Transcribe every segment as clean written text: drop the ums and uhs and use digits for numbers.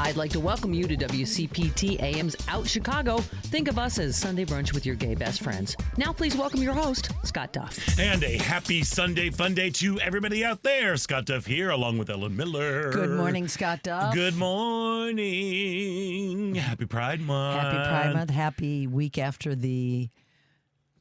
I'd like to welcome you to WCPT AM's Out Chicago. Think of us as Sunday brunch with your gay best friends. Now please welcome your host, Scott Duff. And a happy Sunday fun day to everybody out there. Scott Duff here along with Ellen Miller. Good morning, Scott Duff. Good morning. Happy Pride Month. Happy Pride Month. Happy week after the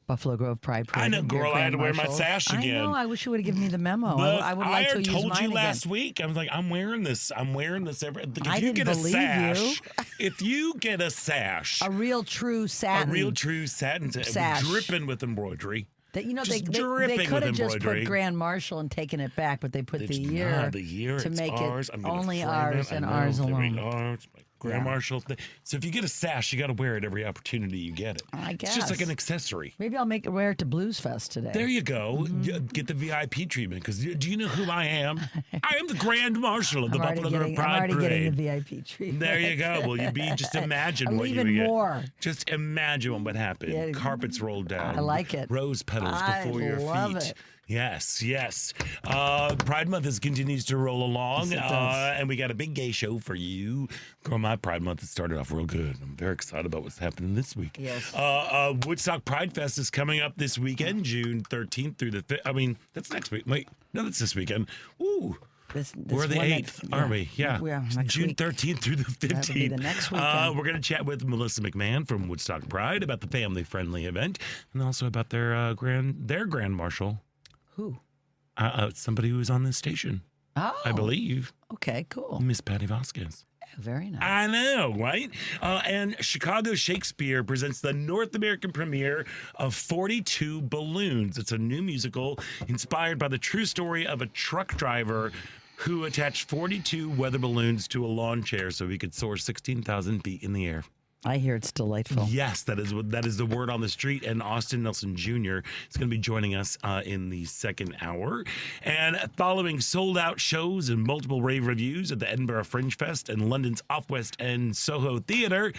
Buffalo Grove Pride Parade. I know, girl. I had to wear my sash again. I know. I wish you would have given me the memo. But I would like to use mine told you again. last week. I was like, I'm wearing this. Every. If I you didn't get a believe sash, you. if you get a sash, A real true satin. sash, dripping with embroidery. That, you know, Just they dripping could have with just put embroidery. Grand Marshal and taken it back, but they put the year to it's make ours. it I'm gonna only frame ours it. and I know. ours There we alone. are. It's my Grand Marshal thing. So if you get a sash, you got to wear it every opportunity you get it. I guess. It's just like an accessory. Maybe I'll wear it to Blues Fest today. There you go. Mm-hmm. Get the VIP treatment. Because do you know who I am? I am the Grand Marshal of the Buffalo Grove Pride I'm already Parade. getting the VIP treatment. There you go. Well, just imagine what you would even get. more. Just imagine what would happen. Yeah. Carpets rolled down. I like it. Rose petals before your feet. I love it. Yes. Pride Month continues to roll along, Yes, it does. and we got a big gay show for you. Girl, my Pride Month has started off real good. I'm very excited about what's happening this week. Yes. Woodstock Pride Fest is coming up this weekend, June 13th through the 5th. I mean, that's next week. Wait, no, that's this weekend. Ooh. We're the 8th, aren't we? Yeah. June 13th through the 15th. That'll be the next weekend. We're going to chat with Melissa McMahon from Woodstock Pride about the family-friendly event and also about their Grand Marshal. Who? Somebody who was on this station. Oh. I believe. Okay, cool. Miss Patty Vasquez. Very nice. I know, right? And Chicago Shakespeare presents the North American premiere of 42 Balloons. It's a new musical inspired by the true story of a truck driver who attached 42 weather balloons to a lawn chair so he could soar 16,000 feet in the air. I hear it's delightful. Yes, that is the word on the street. And Austin Nelson Jr. is going to be joining us in the second hour. And following sold-out shows and multiple rave reviews at the Edinburgh Fringe Fest and London's Off West End Soho Theatre,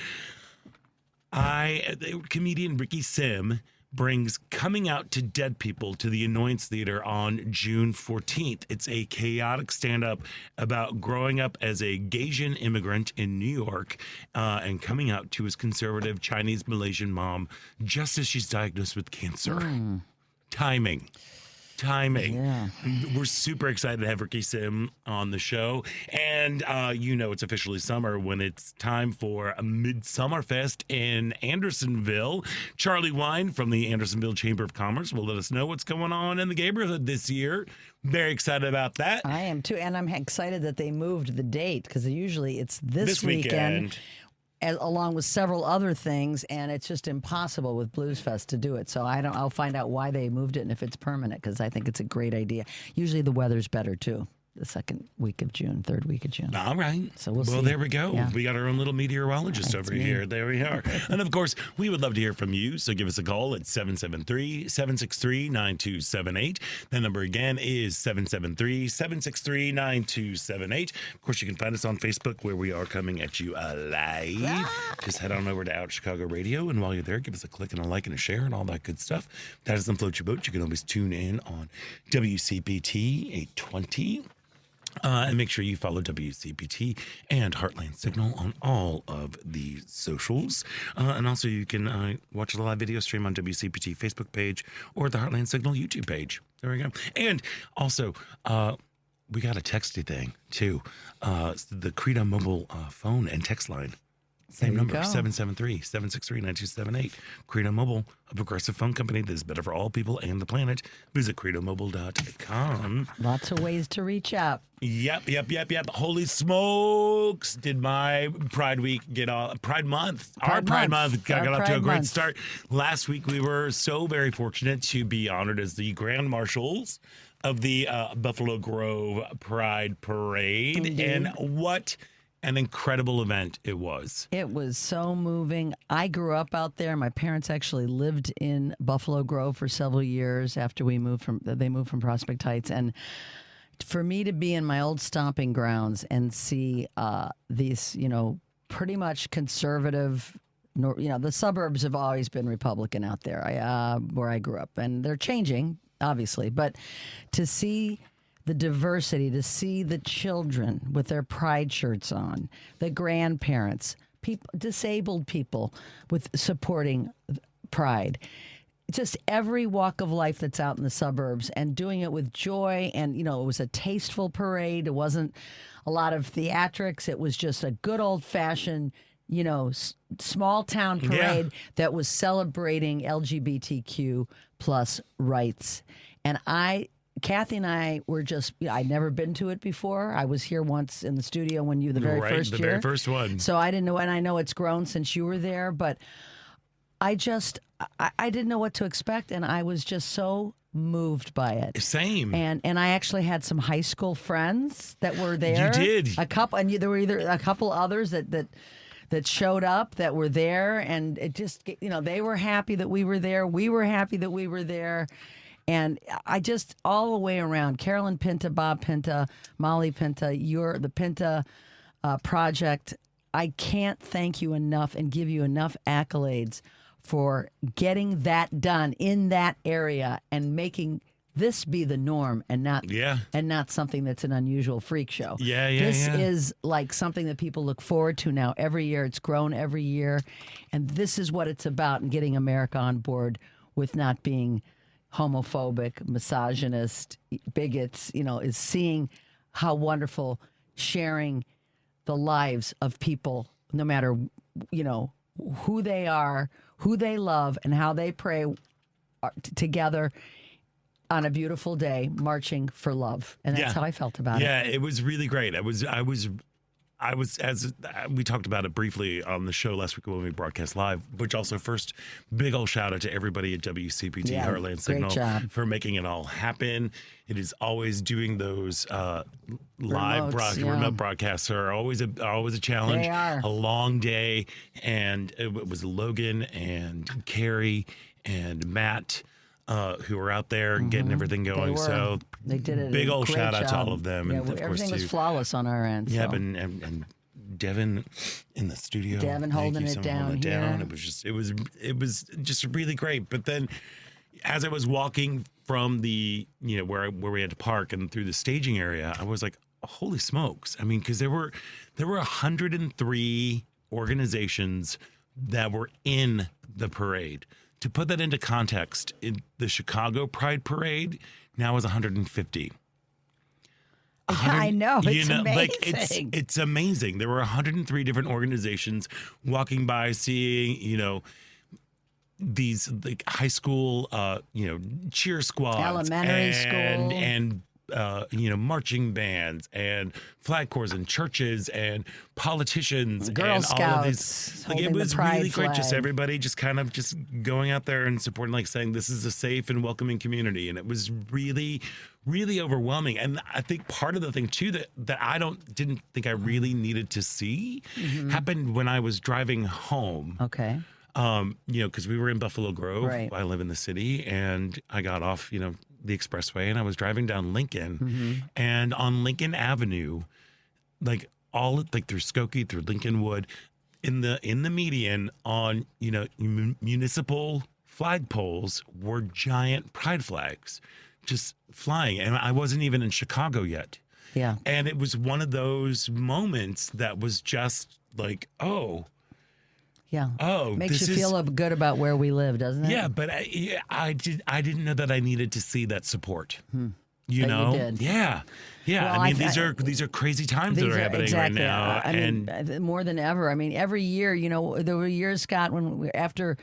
comedian Ricky Sim brings Coming Out to Dead People to the Annoyance Theater on June 14th. It's a chaotic stand-up about growing up as a Gaysian immigrant in New York and coming out to his conservative Chinese Malaysian mom just as she's diagnosed with cancer. Timing. Yeah. We're super excited to have Ricky Sim on the show. And it's officially summer when it's time for a Midsummer Fest in Andersonville. Charlie Wine from the Andersonville Chamber of Commerce will let us know what's going on in the neighborhood this year. Very excited about that. I am too. And I'm excited that they moved the date because usually it's this weekend. Along with several other things, and it's just impossible with Blues Fest to do it. So I'll find out why they moved it and if it's permanent, because I think it's a great idea. Usually the weather's better too. The second week of June, third week of June. All right. So we'll see. Well, there we go. Yeah. We got our own little meteorologist over me. here. There we are. And of course, we would love to hear from you. So give us a call at 773-763-9278. That number again is 773-763-9278. Of course, you can find us on Facebook where we are coming at you live. Just head on over to Out Chicago Radio. And while you're there, give us a click and a like and a share and all that good stuff. If that doesn't float your boat, you can always tune in on WCPT 820. And make sure you follow WCPT and Heartland Signal on all of the socials. And also you can watch the live video stream on WCPT Facebook page or the Heartland Signal YouTube page. There we go. And also, we got a texty thing, too. The Credo mobile phone and text line. Same number, 773-763-9278. Credo Mobile, a progressive phone company that is better for all people and the planet. Visit credomobile.com. Lots of ways to reach out. Yep. Holy smokes. Did my Pride Week Pride Month. Our Pride Month got off to a great start. Last week, we were so very fortunate to be honored as the Grand Marshals of the Buffalo Grove Pride Parade. Indeed. And what an incredible event it was. It was so moving. I grew up out there. My parents actually lived in Buffalo Grove for several years after they moved from Prospect Heights. And for me to be in my old stomping grounds and see these, pretty much conservative, the suburbs have always been Republican out there where I grew up. And they're changing, obviously. But to see the diversity, to see the children with their pride shirts on, the grandparents, people, disabled people with supporting pride. Just every walk of life that's out in the suburbs and doing it with joy. And, it was a tasteful parade. It wasn't a lot of theatrics. It was just a good old fashioned, small town parade that was celebrating LGBTQ plus rights. And Kathy and I were I'd never been to it before. I was here once in the studio when you, the very first year. The very first one. So I didn't know, and I know it's grown since you were there, but I didn't know what to expect, and I was just so moved by it. Same. And I actually had some high school friends that were there. You did. A couple, and there were either a couple others that showed up that were there, and it just, they were happy that we were there. We were happy that we were there. And I just, all the way around, Carolyn Pinta, Bob Pinta, Molly Pinta, the Pinta Project, I can't thank you enough and give you enough accolades for getting that done in that area and making this be the norm and not something that's an unusual freak show. This is like something that people look forward to now every year. It's grown every year, and this is what it's about, and getting America on board with not being homophobic, misogynist, bigots, is seeing how wonderful sharing the lives of people, no matter, who they are, who they love, and how they pray together on a beautiful day, marching for love. And that's how I felt about it. Yeah, it was really great. I was, as we talked about it briefly on the show last week when we broadcast live, which also first big old shout out to everybody at WCPT Heartland Signal for making it all happen. It is always doing those remote broadcasts are always a challenge. They are. A long day, and it was Logan and Carrie and Matt who were out there getting everything going. So they did it. Big old shout out to all of them. Yeah, and of everything course was flawless on our end. Yeah, so. and Devin in the studio. Devin holding it down here. It was just really great. But then, as I was walking from the where we had to park and through the staging area, I was like, holy smokes! I mean, because there were 103 organizations that were in the parade. To put that into context, the Chicago Pride Parade now is 150. I know, it's amazing. It's amazing. There were 103 different organizations walking by, seeing, these like high school, cheer squads, elementary school, and marching bands and flag corps and churches and politicians, Girl and Scouts, all of these. Like, it was really great, just everybody just kind of just going out there and supporting, like saying this is a safe and welcoming community, and it was really, really overwhelming. And I think part of the thing too that I didn't think I really needed to see happened when I was driving home. Okay. Because we were in Buffalo Grove. Right. I live in the city, and I got off, the expressway, and I was driving down Lincoln, and on Lincoln Avenue, through Skokie, through Lincolnwood, in the median on municipal flagpoles were giant pride flags, just flying, and I wasn't even in Chicago yet. Yeah, and it was one of those moments that was just like, oh. Yeah. Oh, makes you feel good about where we live, doesn't it? Yeah, but I didn't know that I needed to see that support. You did. Yeah. Well, I mean, these are crazy times that are happening right now, I mean, more than ever. I mean, every year, there were years, Scott, when after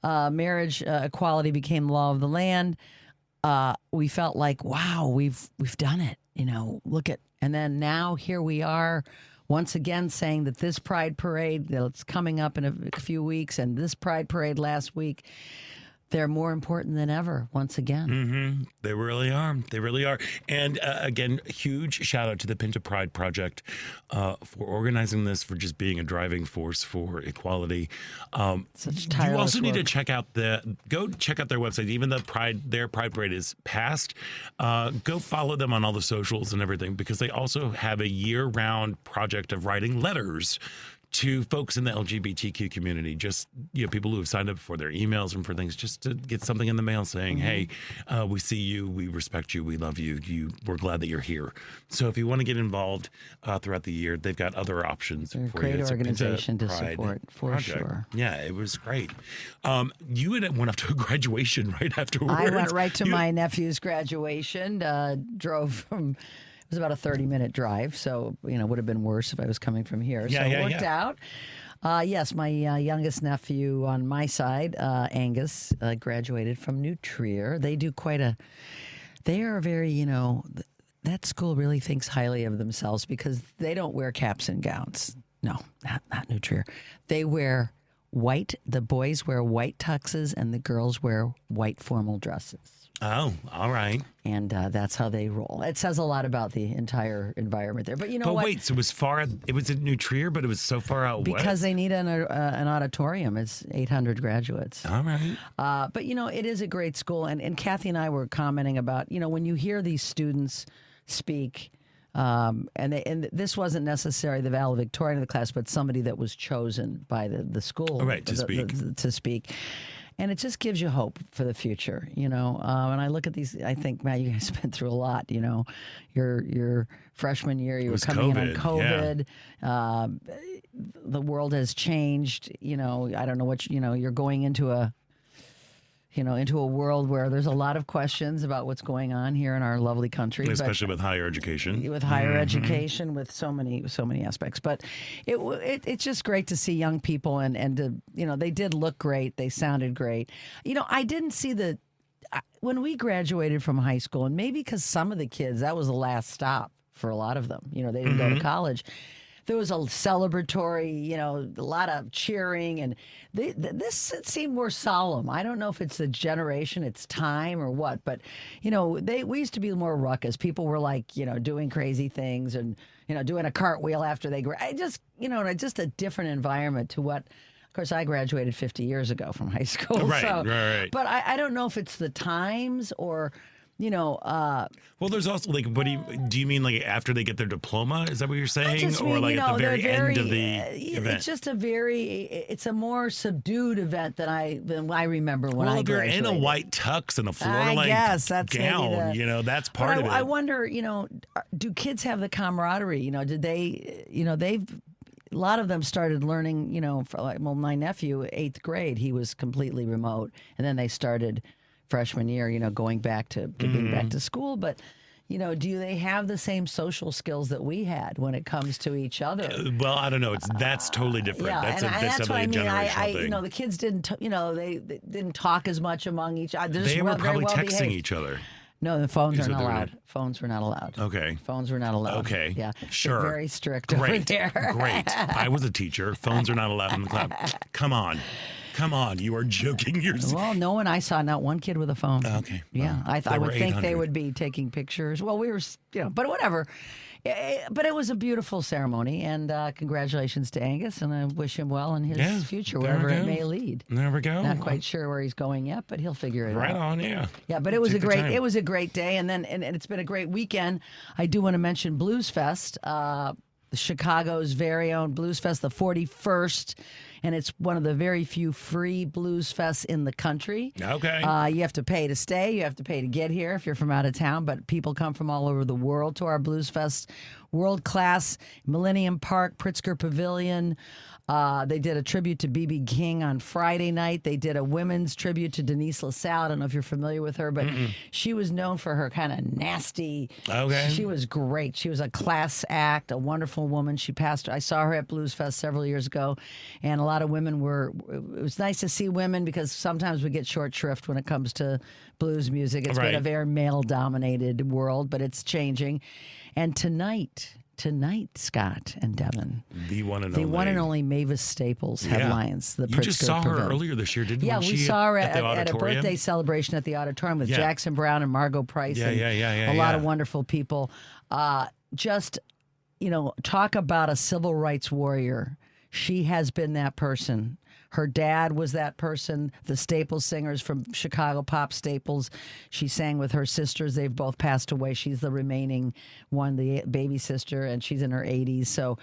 marriage equality became law of the land, we felt like, wow, we've done it. Look at, and then now here we are. Once again, saying that this Pride Parade that's coming up in a few weeks and this Pride Parade last week, they're more important than ever once again. They really are. They really are. And again, huge shout out to the Pinta Pride Project for organizing this, for just being a driving force for equality. Such tireless You also need work. to check out go check out their website. Even their Pride Parade is past. Go follow them on all the socials and everything, because they also have a year-round project of writing letters to folks in the LGBTQ community, just people who have signed up for their emails and for things, just to get something in the mail saying, "Hey, we see you, we respect you, we love you. We're glad that you're here." So if you want to get involved throughout the year, they've got other options They're a for great you. organization to Pride support, for project. sure. Yeah, it was great. You went off to a graduation right afterwards. I went right to my nephew's graduation. Drove from. It was about a 30-minute drive, so would have been worse if I was coming from here. So it worked out. Yes, my youngest nephew on my side, Angus, graduated from New Trier. They do they are very, that school really thinks highly of themselves because they don't wear caps and gowns. No, not New Trier. They wear the boys wear white tuxes and the girls wear white formal dresses. Oh, all right. And that's how they roll. It says a lot about the entire environment there. But you know what? Wait, so it was it was at New Trier, but it was so far out because west? they need an auditorium. It's 800 graduates. All right. But, it is a great school. And Kathy and I were commenting about, when you hear these students speak, and this wasn't necessarily the valedictorian of the class, but somebody that was chosen by the school to speak. And it just gives you hope for the future, And I look at these, I think, Matt, you guys been through a lot, Your freshman year, you were coming in on COVID. Yeah. The world has changed. I don't know what, you're going into into a world where there's a lot of questions about what's going on here in our lovely country, especially with higher education. With higher education, with so many aspects. But it's just great to see young people and to, they did look great, they sounded great. I didn't see when we graduated from high school, and maybe because some of the kids that was the last stop for a lot of them. They didn't go to college. There was a celebratory, a lot of cheering, and this seemed more solemn. I don't know if it's the generation, it's time, or what, but we used to be more ruckus. People were like, doing crazy things and doing a cartwheel after they just a different environment to what. Of course, I graduated 50 years ago from high school, right. But I don't know if it's the times or. Well, there's also what do you mean like after they get their diploma? Is that what you're saying, or like at the very end of the event? It's just it's a more subdued event than I remember when I graduated. Well, if you're in a white tux and a floor-length gown, that's part of it. I wonder, do kids have the camaraderie? Did they, a lot of them started learning, my nephew, 8th grade, he was completely remote, and then they started freshman year, going back to being back to school. But, do they have the same social skills that we had when it comes to each other? Well, I don't know. That's totally different. Yeah, that's that's what I mean. Generational thing. The kids didn't, they didn't talk as much among each other. They were probably texting each other. No, the phones are not allowed. Phones were not allowed. Okay. Phones were not allowed. Okay. Yeah. Sure. They're very strict over there. Great. I was a teacher. Phones are not allowed in the class. Come on, you are joking. Well, no one. I saw not one kid with a phone. Okay. Yeah, I would think they would be taking pictures. Well, we were, but whatever. But it was a beautiful ceremony, and congratulations to Angus, and I wish him well in his future, wherever it may lead. There we go. Not quite sure where he's going yet, but he'll figure it out. Right on, yeah. Yeah, but it was a great day, and then and it's been a great weekend. I do want to mention Blues Fest. Chicago's very own Blues Fest, the 41st, and it's one of the very few free blues fests in the country. Okay. You have to pay to stay. You have to pay to get here if you're from out of town, but people come from all over the world to our Blues Fest. World class, Millennium Park, Pritzker Pavilion. They did a tribute to B.B. King on Friday night. They did a women's tribute to Denise LaSalle. I don't know if you're familiar with her, but she was known for her kind of nasty. Okay. She was great. She was a class act, a wonderful woman. She passed. I saw her at Blues Fest several years ago, and a lot of women were. It was nice to see women because sometimes we get short shrift when it comes to blues music. It's been a very male-dominated world, but it's changing. And tonight, Scott and Devin. The one and only Mavis Staples headlines the Pritzker You just saw her Pavilion. earlier this year, didn't you? Yeah, we saw her at a birthday celebration at the auditorium with Jackson Brown and Margot Price. A lot of wonderful people. Just, talk about a civil rights warrior. She has been that person. Her dad was that person, the Staples singers from Chicago, Pop Staples. She sang with her sisters. They've both passed away. She's the remaining one, the baby sister, and she's in her 80s. So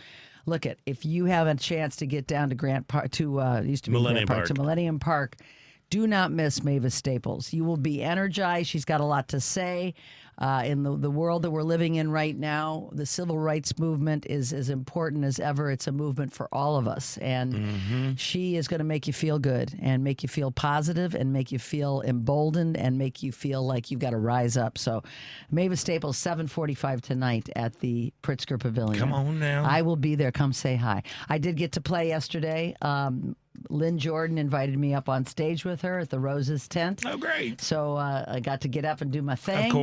look at if you have a chance to get down to Grant Park to it used to be Millennium Grant Park, Park. to Millennium Park. Do not miss Mavis Staples. You will be energized. She's got a lot to say. In the world that we're living in right now, the civil rights movement is as important as ever. It's a movement for all of us. And she is going to make you feel good and make you feel positive and make you feel emboldened and make you feel like you've got to rise up. So Mavis Staples, 7:45 tonight at the Pritzker Pavilion. Come on now. I will be there. Come say hi. I did get to play yesterday. Lynn Jordan invited me up on stage with her at the Roses tent. Oh, great. So I got to get up and do my thing. Of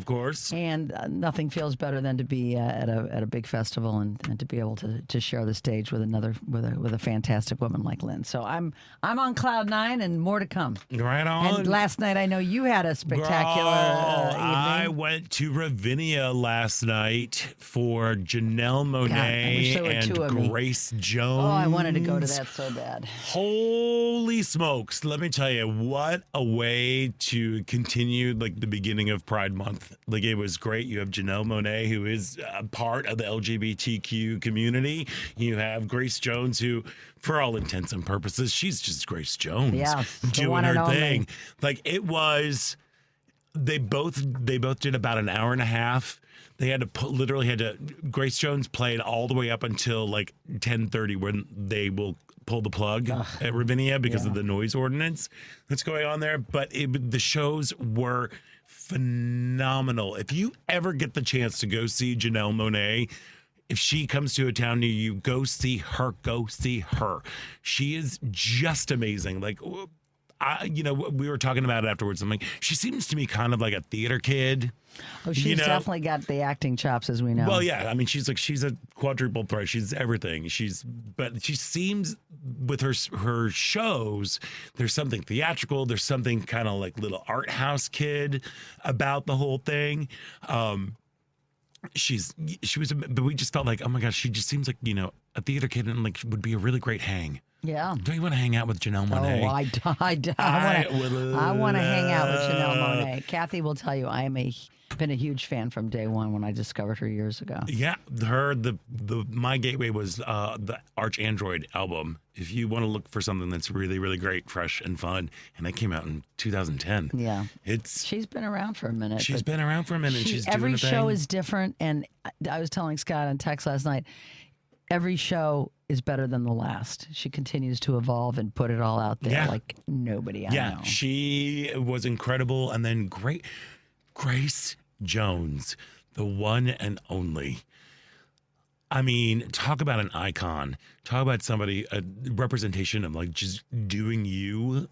course. And nothing feels better than to be at a big festival and to be able to share the stage with a fantastic woman like Lynn. So I'm on cloud nine and more to come. Right on. And last night I know you had a spectacular I evening. went to Ravinia last night for Janelle God, I Monáe wish there were two of and me. Grace Jones. Oh, I wanted to go to that so bad. Holy smokes. Let me tell you, what a way to continue like the beginning of Pride Month. Like it was great. You have Janelle Monáe, who is a part of the LGBTQ community. You have Grace Jones, who, for all intents and purposes, she's just Grace Jones. Yeah, the doing one and her only. thing. Like it was, they both did about an hour and a half. They had to Grace Jones played all the way up until like 10:30 when they will pull the plug at Ravinia because of the noise ordinance that's going on there. But the shows were phenomenal. If you ever get the chance to go see Janelle Monáe, if she comes to a town near you, go see her. Go see her. She is just amazing. Like, we were talking about it afterwards. I'm like, she seems to me kind of like a theater kid. Oh, she's definitely got the acting chops, as we know. Well, yeah. I mean, she's a quadruple threat. She's everything. But she seems with her shows, there's something theatrical. There's something kind of like little art house kid about the whole thing. But we just felt like, oh my gosh, she just seems like, a theater kid and like would be a really great hang. Yeah. Don't you want to hang out with Janelle Monáe? Oh, I want to hang out with Janelle Monáe. Kathy will tell you I am been a huge fan from day one when I discovered her years ago. Yeah, my gateway was the Arch Android album. If you want to look for something that's really, really great, fresh and fun, and that came out in 2010. Yeah, she's been around for a minute. She's been around for a minute. She's doing every a thing. show is different, and I was telling Scott on text last night. Every show is better than the last. She continues to evolve and put it all out there like nobody I know. Yeah, she was incredible, and then Grace Jones, the one and only. I mean, talk about an icon. Talk about somebody, a representation of like just doing you,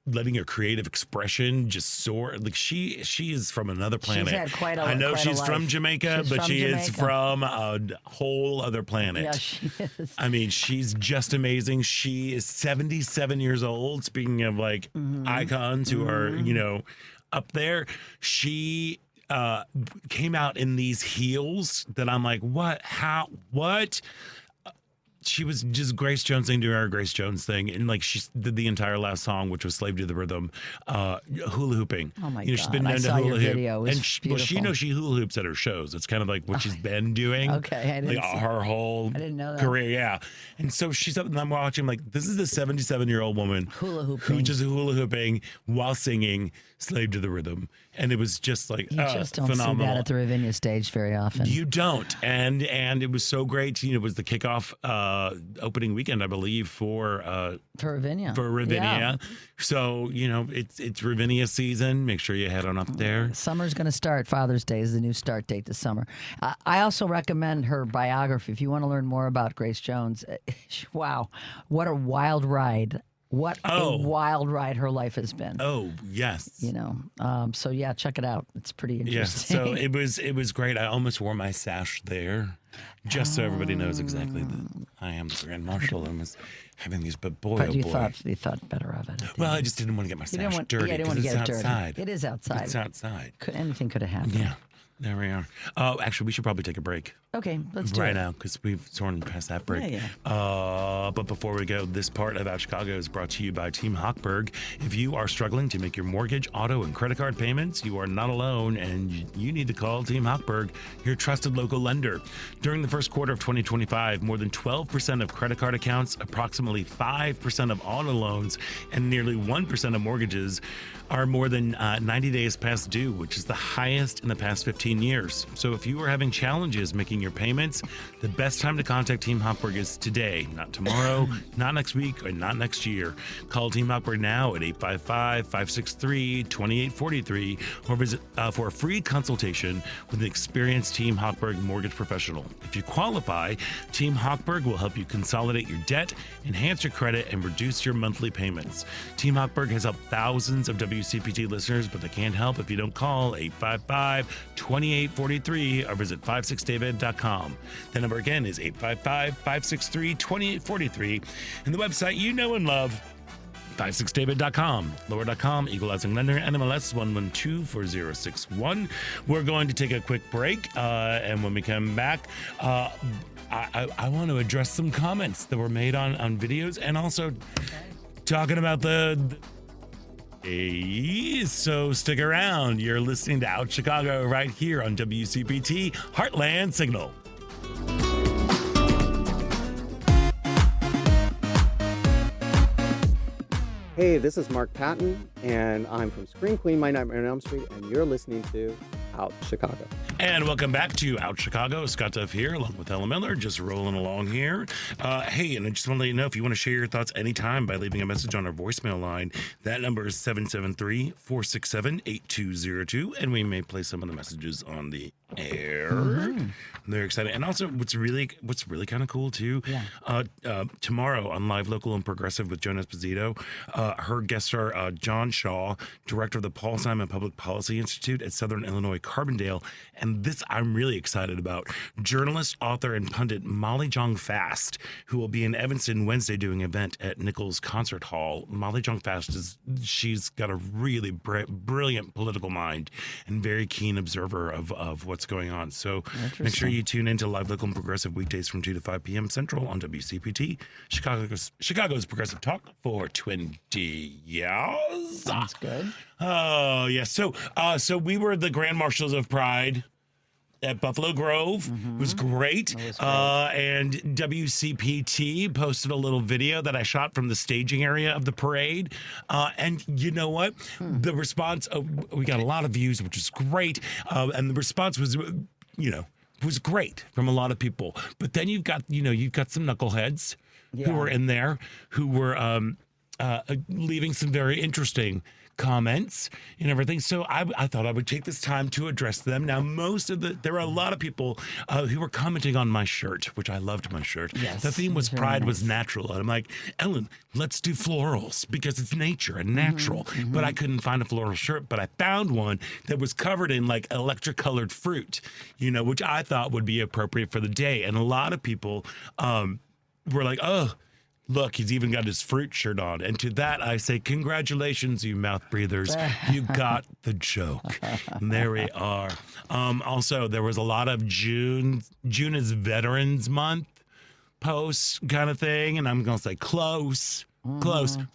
letting your creative expression just soar. Like she is from another planet. She's had quite a I know quite a she's life. from Jamaica, but she is from a whole other planet. Yeah, she is. I mean, she's just amazing. She is 77 years old. Speaking of like icons who are, up there, she came out in these heels that I'm like, what? How? What? She was just Grace Jones doing her Grace Jones thing, and like she did the entire last song, which was "Slave to the Rhythm," hula hooping. Oh my She's God. been I known to saw your hula hoop, video. It was and she beautiful. she hula hoops at her shows. It's kind of like what she's been doing. Okay, I didn't like see- her whole I didn't know that. career. Yeah, and so she's up, and I'm watching. Like, this is a 77-year-old woman Hula who hooping. just hula hooping while singing "Slave to the Rhythm," and it was just like You just don't phenomenal. see that at the Ravinia stage very often. You don't, and it was so great. It was the kickoff opening weekend, I believe, for Ravinia. Ravinia. Yeah. So it's Ravinia season. Make sure you head on up there. Summer's going to start. Father's Day is the new start date to summer. I also recommend her biography if you want to learn more about Grace Jones. Wow, what a wild ride! What a wild ride her life has been. Oh yes. So yeah, check it out. It's pretty Yeah. interesting. So it was great. I almost wore my sash there, just so everybody knows exactly that I am the Grand Marshal and was having these. But boy, But oh you boy. thought better of it. Well, I just didn't want to get my You didn't sash want, dirty yeah, I didn't want because to it's get it outside. dirty. It is outside. It's outside. Anything could have happened. Yeah. There we are. Oh, actually, we should probably take a break. Okay, let's do right it. now because we've sworn past that break. Yeah. But before we go, this part of Out Chicago is brought to you by Team Hochberg. If you are struggling to make your mortgage, auto, and credit card payments, you are not alone, and you need to call Team Hochberg, your trusted local lender. During the first quarter of 2025, more than 12% of credit card accounts, approximately 5% of auto loans, and nearly 1% of mortgages are more than 90 days past due, which is the highest in the past 15 years. So if you are having challenges making your payments, the best time to contact Team Hochberg is today, not tomorrow, not next week, or not next year. Call Team Hochberg now at 855-563-2843 or visit for a free consultation with an experienced Team Hochberg mortgage professional. If you qualify, Team Hochberg will help you consolidate your debt, enhance your credit, and reduce your monthly payments. Team Hochberg has helped thousands of WCPT listeners, but they can't help if you don't call 855-2843 or visit 56david.com. The number again is 855-563-2843, and the website you know and love, 56david.com, lower.com, equalizing lender, NMLS 1124061. We're going to take a quick break, and when we come back, I want to address some comments that were made on videos, and also talking about so stick around. You're listening to Out Chicago right here on WCPT Heartland Signal. Hey, this is Mark Patton, and I'm from Scream Queen, My Nightmare on Elm Street, and you're listening to Out Chicago. And welcome back to Out Chicago. Scott Duff here, along with Ella Miller, just rolling along here. Hey, and I just want to let you know, if you want to share your thoughts anytime by leaving a message on our voicemail line, that number is 773-467-8202, and we may play some of the messages on the air. Mm-hmm. They're excited. And also, what's really kind of cool, too, tomorrow on Live, Local, and Progressive with Joan Esposito, her guest star, John Shaw, director of the Paul Simon Public Policy Institute at Southern Illinois Carbondale. And this I'm really excited about. Journalist, author, and pundit Molly Jong Fast, who will be in Evanston Wednesday doing an event at Nichols Concert Hall. Molly Jong Fast she's got a really brilliant political mind and very keen observer of what's going on. So make sure you tune into Live, Local, and Progressive weekdays from 2 to 5 p.m. Central on WCPT, Chicago's Progressive Talk for 20 years. Sounds good. Oh, yeah. So we were the Grand Marshals of Pride at Buffalo Grove. It was great. And WCPT posted a little video that I shot from the staging area of the parade. And you know what? The response, we got a lot of views, which is great. And the response was, was great from a lot of people. But then you've got some knuckleheads who were in there who were leaving some very interesting comments and everything. So I thought I would take this time to address them. Now, there were a lot of people who were commenting on my shirt, which I loved my shirt. Yes, the theme was Pride nice. was natural. And I'm like, Ellen, let's do florals because it's nature and natural. But I couldn't find a floral shirt, but I found one that was covered in like electric colored fruit, which I thought would be appropriate for the day. And a lot of people were like, oh, look, he's even got his fruit shirt on. And to that, I say, congratulations, you mouth breathers. You got the joke. And there we are. Also, there was a lot of June is Veterans Month posts kind of thing. And I'm going to say close.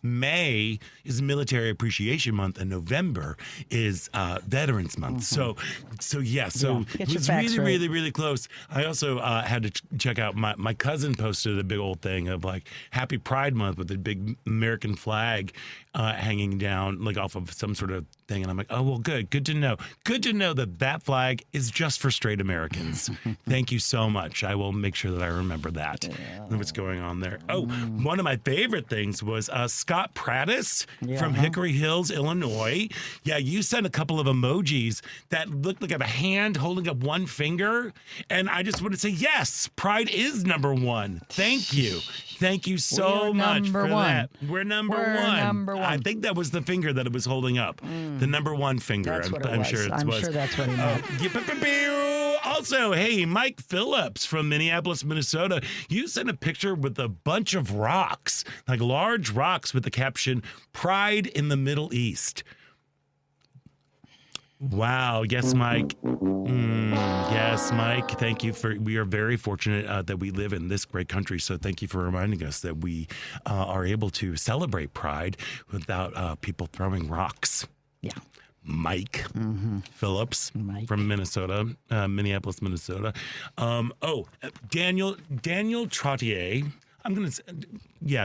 May is Military Appreciation Month, and November is Veterans Month. So it was really, really close. I also had to check out my cousin posted a big old thing of like Happy Pride Month with a big American flag hanging down like off of some sort of thing, and I'm like, oh well, good to know that flag is just for straight Americans. Thank you so much. I will make sure that I remember that and what's going on there. Oh, one of my favorite things was Scott Prattis from Hickory Hills, Illinois. Yeah, you sent a couple of emojis that looked like a hand holding up one finger, and I just want to say yes, Pride is number one. Thank you so much for that. We're number one. I think that was the finger that it was holding up. The number one finger. That's what it was. I'm sure that's what he meant. Also, hey, Mike Phillips from Minneapolis, Minnesota, you sent a picture with a bunch of rocks, like large rocks with the caption, Pride in the Middle East. Wow. Yes, Mike. Yes, Mike. Thank you we are very fortunate that we live in this great country. So thank you for reminding us that we are able to celebrate Pride without people throwing rocks. Yeah. Mike Phillips from Minnesota, Minneapolis, Minnesota. Daniel Trottier. I'm going to say,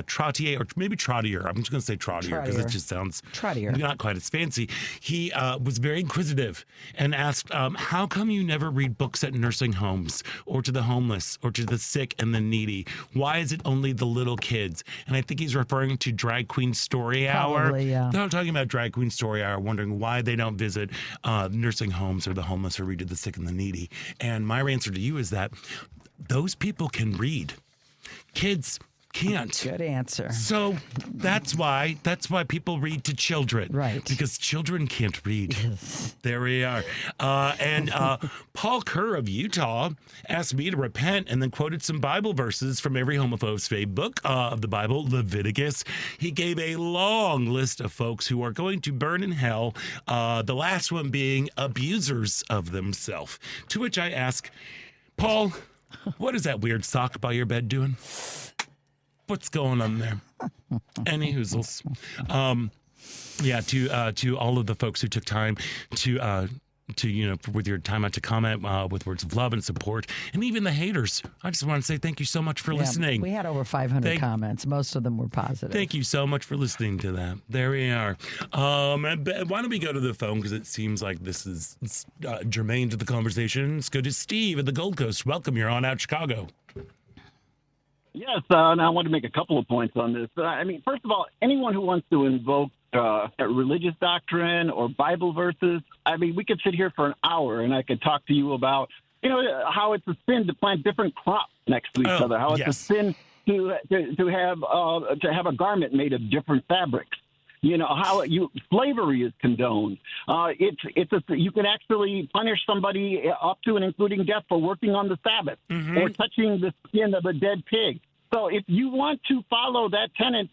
Trottier, or maybe Trottier. I'm just going to say Trottier because it just sounds not quite as fancy. He was very inquisitive and asked, how come you never read books at nursing homes or to the homeless or to the sick and the needy? Why is it only the little kids? And I think he's referring to Drag Queen Story Hour. Probably, yeah. They're talking about Drag Queen Story Hour, wondering why they don't visit nursing homes or the homeless or read to the sick and the needy. And my answer to you is that those people can read. Kids can't. Good answer. So that's why people read to children. Right. Because children can't read. Yes. There we are. And Paul Kerr of Utah asked me to repent and then quoted some Bible verses from every homophobe's favorite book of the Bible, Leviticus. He gave a long list of folks who are going to burn in hell, the last one being abusers of themselves. To which I ask, Paul, what is that weird sock by your bed doing? What's going on there? Any hoozles. To all of the folks who took time to with your time out to comment with words of love and support, and even the haters. I just want to say thank you so much for listening. We had over 500 comments. Most of them were positive. Thank you so much for listening to that. There we are. Why don't we go to the phone, because it seems like this is germane to the conversation. Let's go to Steve at the Gold Coast. Welcome. You're on Out Chicago. Yes, and I want to make a couple of points on this. First of all, anyone who wants to invoke religious doctrine or Bible verses, we could sit here for an hour and I could talk to you about, how it's a sin to plant different crops next to each other, how it's a sin to have a garment made of different fabrics. How slavery is condoned. You can actually punish somebody up to and including death for working on the Sabbath or touching the skin of a dead pig. So if you want to follow that tenet,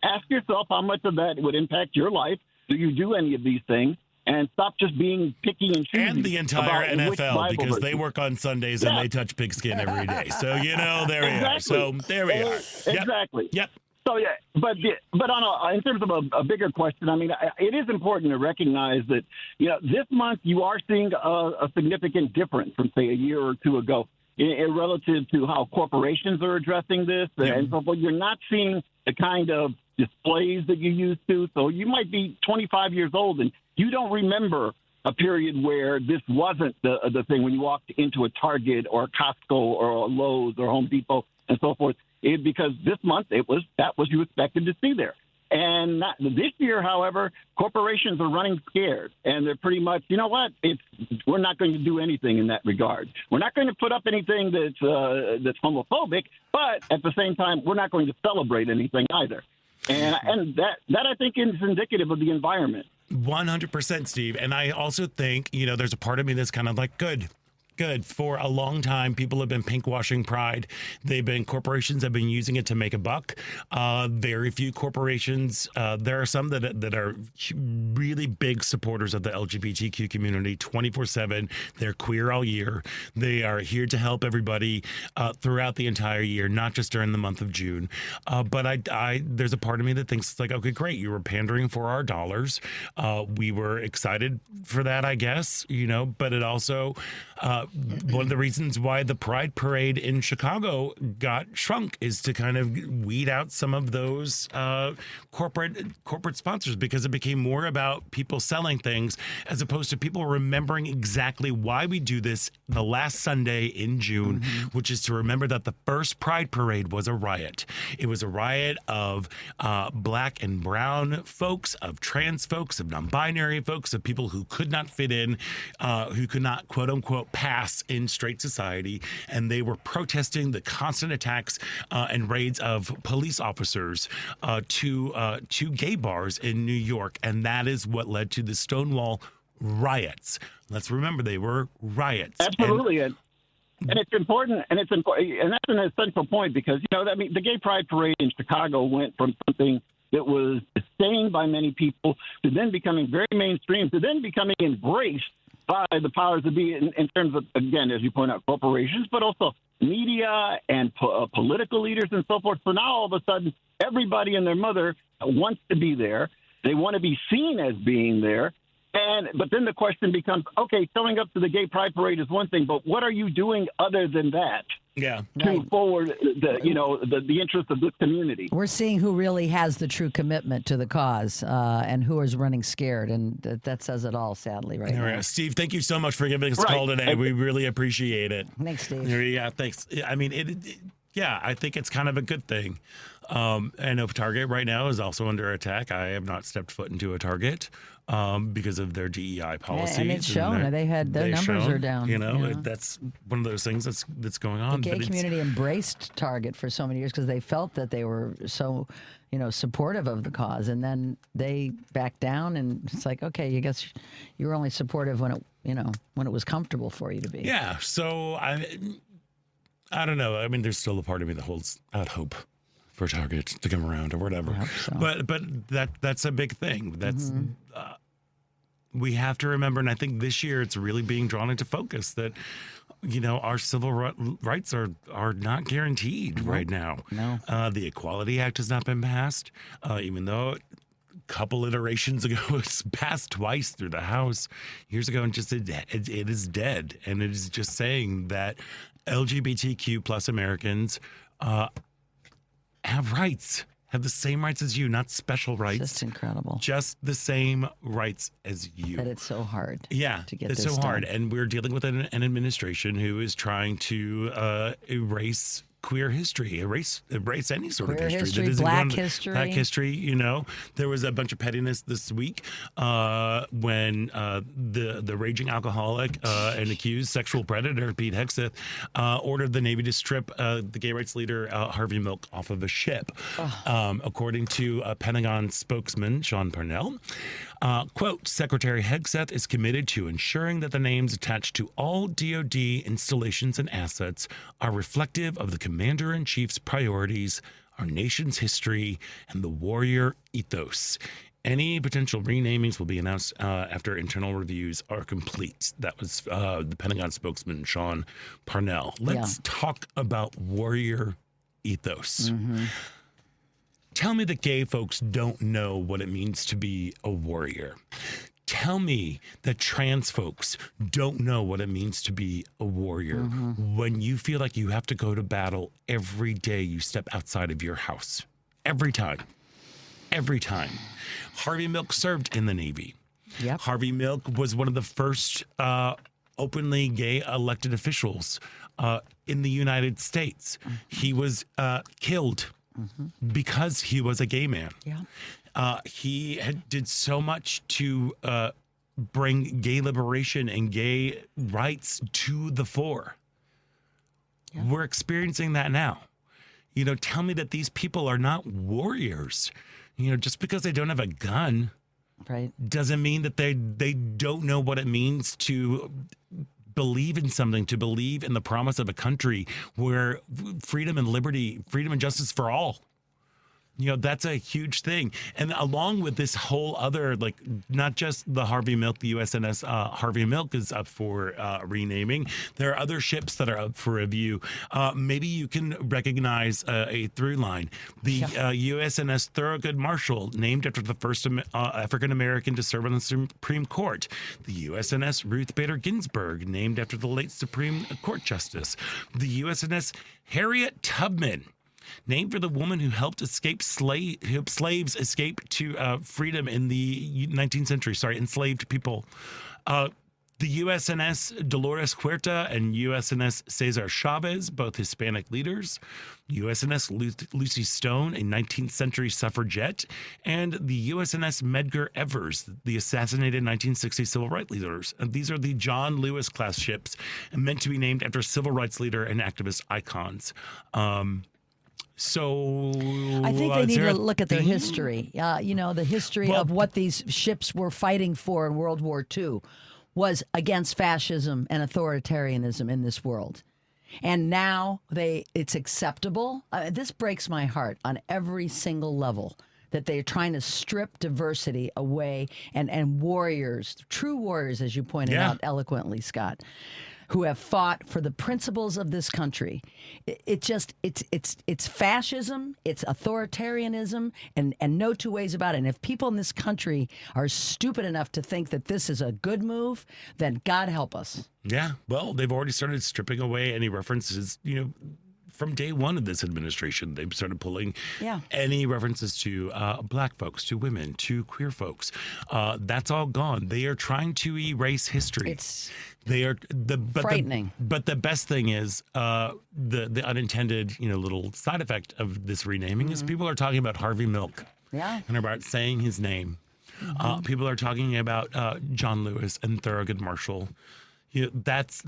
ask yourself how much of that would impact your life. Do you do any of these things? And stop just being picky and choosy. And the entire NFL, because they work on Sundays and they touch pigskin every day. So, there we are. So there we are. Exactly. Yep. So but in terms of a bigger question, it is important to recognize that this month you are seeing a significant difference from say a year or two ago in relative to how corporations are addressing this, and so forth. You're not seeing the kind of displays that you used to. So you might be 25 years old and you don't remember a period where this wasn't the thing when you walked into a Target or a Costco or a Lowe's or Home Depot and so forth. Because this month that was you expected to see there. And this year, however, corporations are running scared, and they're pretty much, we're not going to do anything in that regard. We're not going to put up anything that's homophobic, but at the same time, we're not going to celebrate anything either. And that I think is indicative of the environment. 100%, Steve. And I also think, there's a part of me that's kind of like, good. For a long time, people have been pinkwashing Pride. Corporations have been using it to make a buck. Very few corporations. There are some that are really big supporters of the LGBTQ community 24/7. They're queer all year. They are here to help everybody throughout the entire year, not just during the month of June. But there's a part of me that thinks it's like, okay, great. You were pandering for our dollars. We were excited for that, I guess, but it also, one of the reasons why the Pride Parade in Chicago got shrunk is to kind of weed out some of those corporate sponsors, because it became more about people selling things as opposed to people remembering exactly why we do this the last Sunday in June, which is to remember that the first Pride Parade was a riot. It was a riot of black and brown folks, of trans folks, of non-binary folks, of people who could not fit in, who could not, quote unquote, pass in straight society, and they were protesting the constant attacks and raids of police officers to gay bars in New York, and that is what led to the Stonewall riots. Let's remember, they were riots. Absolutely. And it's important, and that's an essential point, because the Gay Pride Parade in Chicago went from something that was disdained by many people, to then becoming very mainstream, to then becoming embraced by the powers that be in terms of, again, as you point out, corporations, but also media and political leaders and so forth. So now all of a sudden, everybody and their mother wants to be there. They want to be seen as being there. But then the question becomes, okay, showing up to the gay pride parade is one thing, but what are you doing other than that? Yeah. To forward the interest of this community. We're seeing who really has the true commitment to the cause and who is running scared, and that says it all, sadly, right now. Steve, thank you so much for giving us a call today. We really appreciate it. Thanks, Steve. Yeah, thanks. I mean, I think it's kind of a good thing. I know Target right now is also under attack. I have not stepped foot into a Target because of their DEI policies. And it's shown. Their numbers are down. That's one of those things that's going on. The gay community embraced Target for so many years because they felt that they were so, supportive of the cause. And then they backed down, and it's like, okay, I guess you were only supportive when it was comfortable for you to be. Yeah. So I don't know. I mean, there's still a part of me that holds out hope for Target to come around or whatever. I hope so. But that's a big thing. That's we have to remember, and I think this year it's really being drawn into focus that our civil rights are not guaranteed right now. No. The Equality Act has not been passed, even though a couple iterations ago it was passed twice through the House years ago, and just it is dead. And it is just saying that LGBTQ plus Americans have rights, have the same rights as you, not special rights. It's just incredible. Just the same rights as you. That it's so hard. Yeah, to get it's this so hard. done. And we're dealing with an administration who is trying to erase queer history, erase any sort Queer of history. history, that isn't black going to- history. Black history, There was a bunch of pettiness this week when the raging alcoholic and accused sexual predator, Pete Hegseth, ordered the Navy to strip the gay rights leader, Harvey Milk, off of a ship. According to Pentagon spokesman Sean Parnell, quote, Secretary Hegseth is committed to ensuring that the names attached to all DoD installations and assets are reflective of the Commander-in-Chief's priorities, our nation's history, and the warrior ethos. Any potential renamings will be announced after internal reviews are complete. That was the Pentagon spokesman, Sean Parnell. Let's talk about warrior ethos. Tell me that gay folks don't know what it means to be a warrior. Tell me that trans folks don't know what it means to be a warrior when you feel like you have to go to battle every day you step outside of your house. Every time. Every time. Harvey Milk served in the Navy. Yep. Harvey Milk was one of the first openly gay elected officials in the United States. He was killed because he was a gay man. Yeah. He did so much to bring gay liberation and gay rights to the fore. Yeah. We're experiencing that now. Tell me that these people are not warriors. Just because they don't have a gun, right, doesn't mean that they don't know what it means to believe in something, to believe in the promise of a country where freedom and liberty, freedom and justice for all. That's a huge thing. And along with this whole other, not just the Harvey Milk, the USNS Harvey Milk is up for renaming. There are other ships that are up for review. Maybe you can recognize a through line. The USNS Thurgood Marshall, named after the first African-American to serve on the Supreme Court. The USNS Ruth Bader Ginsburg, named after the late Supreme Court Justice. The USNS Harriet Tubman, named for the woman who helped slaves escape to freedom in the 19th century. Enslaved people. The USNS Dolores Huerta and USNS Cesar Chavez, both Hispanic leaders. USNS Lucy Stone, a 19th century suffragette. And the USNS Medgar Evers, the assassinated 1960 civil rights leaders. And these are the John Lewis class ships meant to be named after civil rights leader and activist icons. So I think they need to look at their history. The history of what these ships were fighting for in World War II was against fascism and authoritarianism in this world. And now it's acceptable. This breaks my heart on every single level. that they're trying to strip diversity away and warriors, true warriors, as you pointed out eloquently, Scott, who have fought for the principles of this country. It's fascism, it's authoritarianism, and no two ways about it. And if people in this country are stupid enough to think that this is a good move, then God help us. Yeah, well, they've already started stripping away any references, from day one of this administration. They've started pulling any references to black folks, to women, to queer folks. That's all gone. They are trying to erase history. Frightening. But the best thing is the unintended, little side effect of this renaming is people are talking about Harvey Milk. Yeah. And about saying his name. People are talking about John Lewis and Thurgood Marshall. That's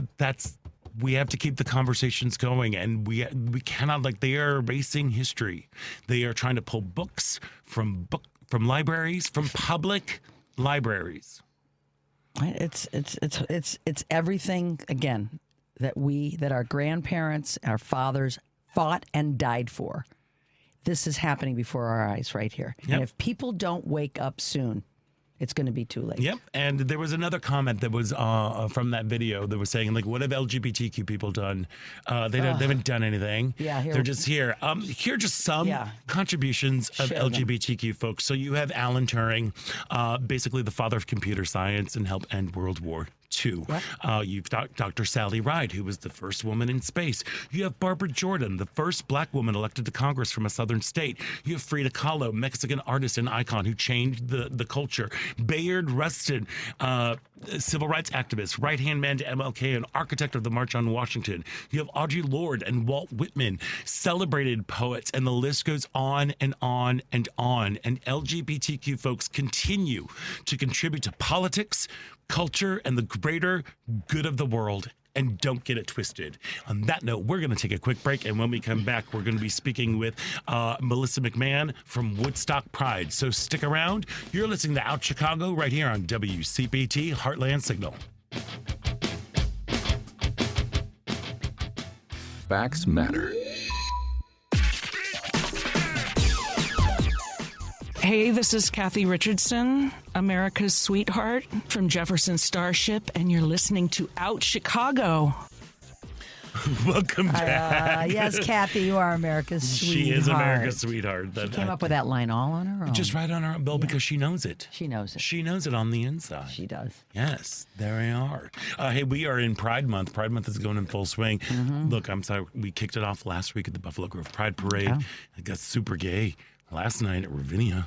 we have to keep the conversations going, and we cannot, they are erasing history. They are trying to pull books from libraries, from public libraries. It's everything, again, that our grandparents, our fathers fought and died for. This is happening before our eyes right here. Yep. And if people don't wake up soon, it's going to be too late. Yep. And there was another comment that was from that video that was saying, what have LGBTQ people done? They haven't done anything. Yeah, they're just here. Here are just some contributions of LGBTQ folks. So you have Alan Turing, basically the father of computer science, and helped end World War II. Yep. You've Dr. Sally Ride, who was the first woman in space. You have Barbara Jordan, the first black woman elected to Congress from a southern state. You have Frida Kahlo, Mexican artist and icon who changed the culture. Bayard Rustin, civil rights activist, right-hand man to MLK, and architect of the March on Washington. You have Audre Lorde and Walt Whitman, celebrated poets, and the list goes on and on and on. And LGBTQ folks continue to contribute to politics, culture, and the greater good of the world. And don't get it twisted. On that note, we're going to take a quick break. And when we come back, we're going to be speaking with Melissa McMahon from Woodstock Pride. So stick around. You're listening to Out Chicago right here on WCPT Heartland Signal. Facts matter. Hey, this is Kathy Richardson, America's sweetheart from Jefferson Starship, and you're listening to Out Chicago. Welcome back. Yes, Kathy, you are America's sweetheart. She is America's sweetheart. She came up with that line all on her own. Just right on her own, Bill, because she knows it. She knows it. She knows it on the inside. She does. Yes, there we are. Hey, we are in Pride Month. Pride Month is going in full swing. Look, I'm sorry, we kicked it off last week at the Buffalo Grove Pride Parade. It got super gay last night at Ravinia.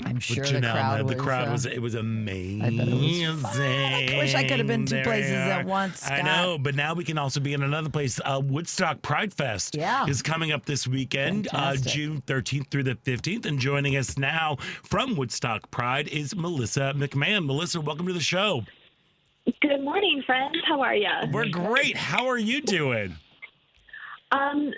I'm sure the crowd was it was amazing. I wish I could have been two places at once, Scott. I know, but now we can also be in another place. Woodstock Pride Fest is coming up this weekend, June 13th through the 15th. And joining us now from Woodstock Pride is Melissa McMahon. Melissa, welcome to the show. Good morning, friends. How are you? We're great. How are you doing?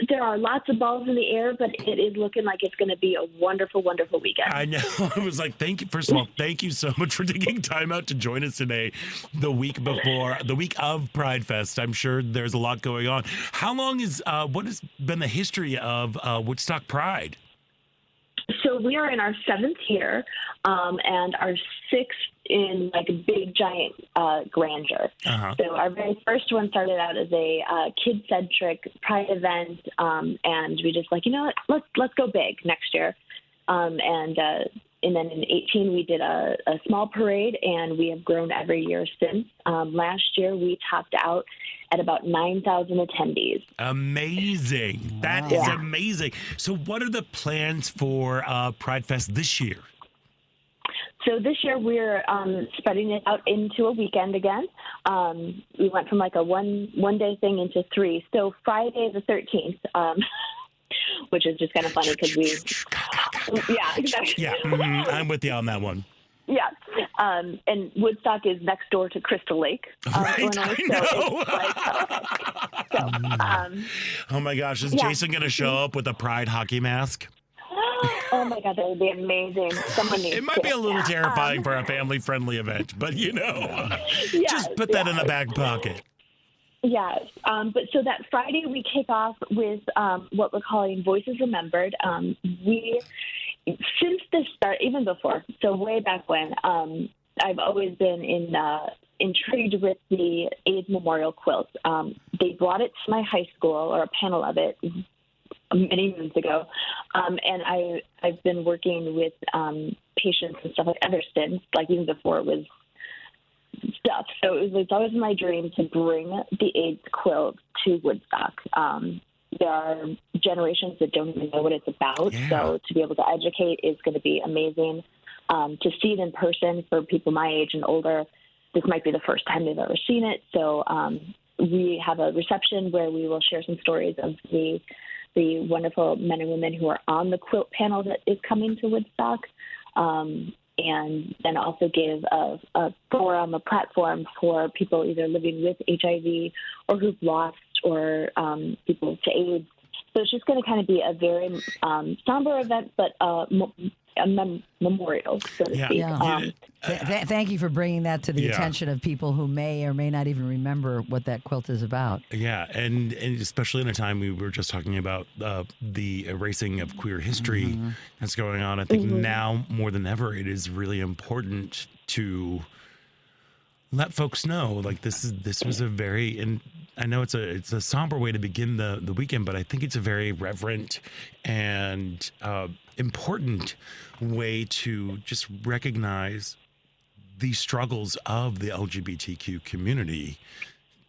There are lots of balls in the air, but it is looking like it's going to be a wonderful, wonderful weekend. I know. I was like, thank you. First of all, thank you so much for taking time out to join us today, the week of Pride Fest. I'm sure there's a lot going on. How long what has been the history of Woodstock Pride? So we are in our 7th year, and our 6th in big giant grandeur. So our very first one started out as a kid-centric pride event, and we just let's go big next year. And then in 18 we did a small parade, and we have grown every year since. Last year we topped out at about 9,000 attendees. Amazing. That is amazing. So what are the plans for Pride Fest this year? So this year we're spreading it out into a weekend again. We went from a one-day thing into 3. So Friday the 13th, which is just kind of funny because exactly. Yeah, I'm with you on that one. Yeah, and Woodstock is next door to Crystal Lake. Right, Illinois, I know. Oh my gosh, is Jason going to show up with a Pride hockey mask? Oh my God, that would be amazing. Someone needs It might be a little terrifying for a family-friendly event, but just put that in the back pocket. Yes, but so that Friday we kick off with what we're calling Voices Remembered. since the start, even before, so way back when, I've always been intrigued with the AIDS Memorial quilt. They brought it to my high school, or a panel of it, many moons ago, and I've been working with patients and stuff like ever since, like even before it was stuff. So it's always my dream to bring the AIDS quilt to Woodstock. There are generations that don't even know what it's about, so to be able to educate is going to be amazing. To see it in person for people my age and older, this might be the first time they've ever seen it. So we have a reception where we will share some stories of the wonderful men and women who are on the quilt panel that is coming to Woodstock, and then also give a forum, a platform for people either living with HIV or who've lost or people to AIDS. So it's just going to kind of be a very somber event, but a memorial, so to speak. Yeah. Thank you for bringing that to the attention of people who may or may not even remember what that quilt is about. Yeah, and especially in a time we were just talking about the erasing of queer history that's going on. I think now more than ever, it is really important to let folks know, like, this was a very, and I know it's a somber way to begin the weekend, but I think it's a very reverent and important way to just recognize the struggles of the LGBTQ community,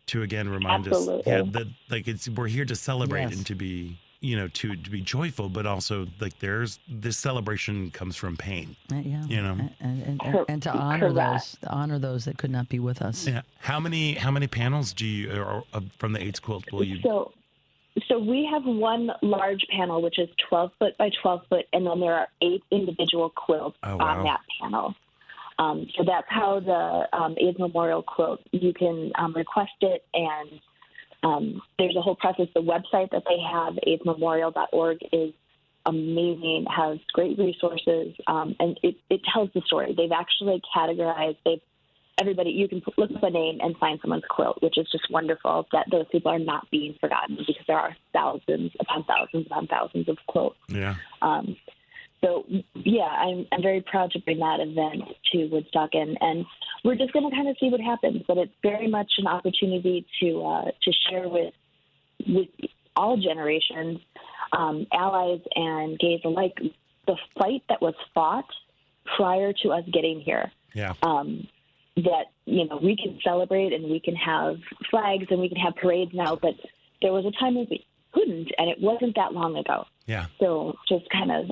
to again remind us that like we're here to celebrate and to be, to be joyful, but also like this celebration comes from pain. And to honor those that could not be with us. Yeah. How many panels do you from the AIDS quilt will you? So we have one large panel, which is 12 foot by 12 foot, and then there are 8 individual quilts on that panel. So that's how the AIDS Memorial quilt, you can request it, and there's a whole process. The website that they have, aidsmemorial.org, is amazing, has great resources, and it tells the story. They've actually categorized, everybody, you can look up a name and find someone's quilt, which is just wonderful that those people are not being forgotten, because there are thousands upon thousands upon thousands of quilts. Yeah. So, I'm very proud to bring that event to Woodstock, and we're just going to kind of see what happens. But it's very much an opportunity to share with all generations, allies and gays alike, the fight that was fought prior to us getting here. Yeah. That, we can celebrate and we can have flags and we can have parades now, but there was a time when we couldn't, and it wasn't that long ago. Yeah. So just kind of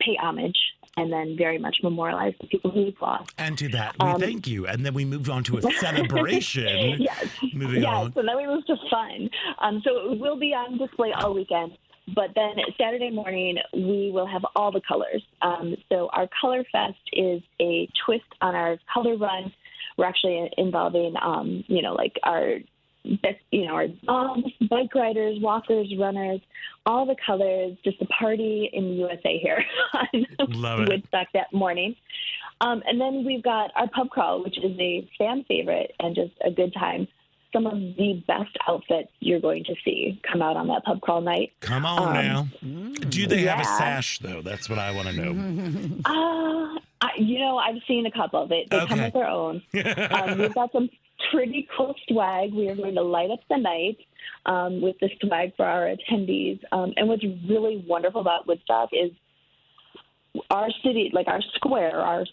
pay homage and then very much memorialize the people who we've lost. And to that, we thank you. And then we moved on to a celebration. Yes. Moving on. So then we moved to fun. So it will be on display all weekend. But then Saturday morning, we will have all the colors. So our Color Fest is a twist on our color run. We're actually involving, like our dogs, bike riders, walkers, runners, all the colors, just a party in the USA here on Woodstock that morning. And then we've got our pub crawl, which is a fan favorite and just a good time. Some of the best outfits you're going to see come out on that pub crawl night. Come on now. Do they have a sash, though? That's what I want to know. I've seen a couple. They come with their own. We've got some pretty cool swag. We are going to light up the night with the swag for our attendees. And what's really wonderful about Woodstock is our city, like our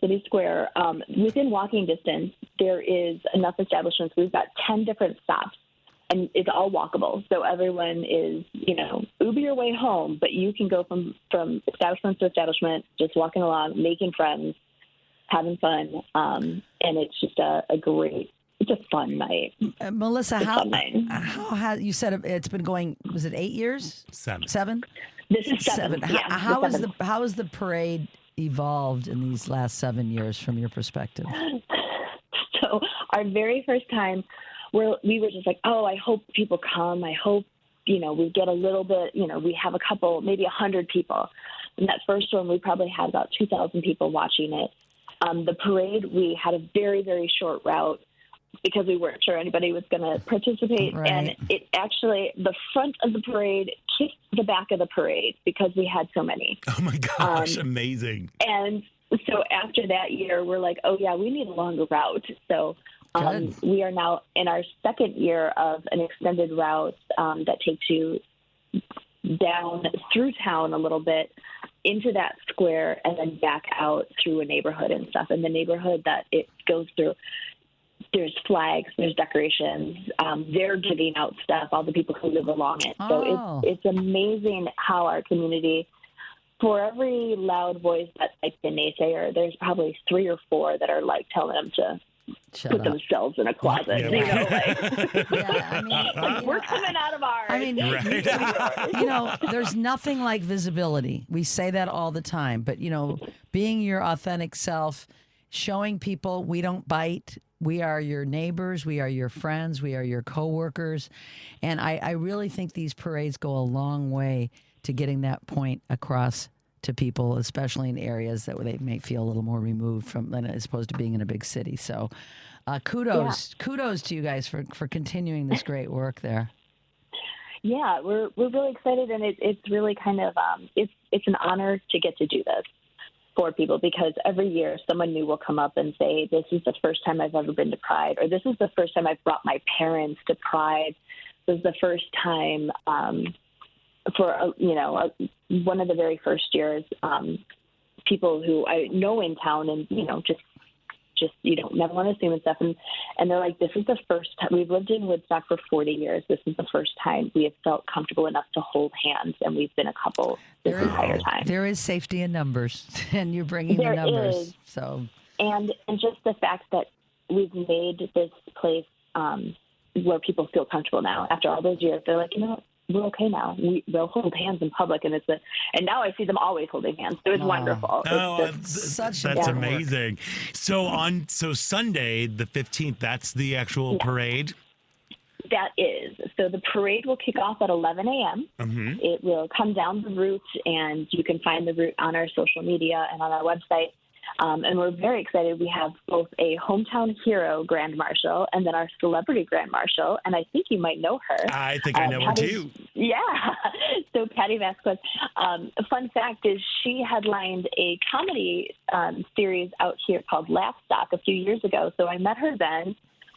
city square, within walking distance, there is enough establishments. We've got 10 different stops, and it's all walkable. So everyone is, Uber your way home, but you can go from establishment to establishment, just walking along, making friends, having fun. And it's just it's a fun night. Melissa, how you said it's been going, was it 8 years? 7? This is 7. Yeah, how has the parade evolved in these last 7 years from your perspective? So our very first time, we were just like, I hope people come. I hope, we get a little bit, we have a couple, maybe 100 people. In that first one, we probably had about 2,000 people watching it. The parade, we had a very, very short route because we weren't sure anybody was going to participate. Right. And it actually, the front of the parade kissed the back of the parade because we had so many. Oh my gosh, amazing. And so after that year, we're like, oh yeah, we need a longer route. So we are now in our second year of an extended route that takes you down through town a little bit into that square and then back out through a neighborhood and stuff. And the neighborhood that it goes through, there's flags, there's decorations. They're giving out stuff, all the people who live along it. So it's amazing how our community, for every loud voice that's like the naysayer, there's probably 3 or 4 that are like telling them to put themselves in a closet. Yeah, you know, I mean, we're coming out of ours. I mean, you know, there's nothing like visibility. We say that all the time, but you know, being your authentic self, showing people we don't bite. We are your neighbors. We are your friends. We are your coworkers. And I really think these parades go a long way to getting that point across to people, especially in areas that they may feel a little more removed from than as opposed to being in a big city. So kudos to you guys for continuing this great work there. Yeah, we're really excited, and it's really kind of it's an honor to get to do this for people, because every year someone new will come up and say, this is the first time I've ever been to Pride, or this is the first time I've brought my parents to Pride. This is the first time one of the very first years, people who I know in town and, you know, just you don't never want to assume and stuff. And they're like, this is the first time we've lived in Woodstock for 40 years. This is the first time we have felt comfortable enough to hold hands, and we've been a couple this entire time. There is safety in numbers, and you're bringing the numbers. Is. So, and just the fact that we've made this place where people feel comfortable now after all those years, they're like, you know what? We're okay now. We'll hold hands in public, and and now I see them always holding hands. So it's wonderful. That's amazing. So Sunday, the 15th, that's the actual parade. That is. So the parade will kick off at 11 a.m. Mm-hmm. It will come down the route, and you can find the route on our social media and on our website. And we're very excited. We have both a hometown hero Grand Marshal and then our celebrity Grand Marshal. And I think you might know her. I think I know her too. Yeah. So Patty Vasquez. A fun fact is she headlined a comedy series out here called Laugh Stock a few years ago. So I met her then.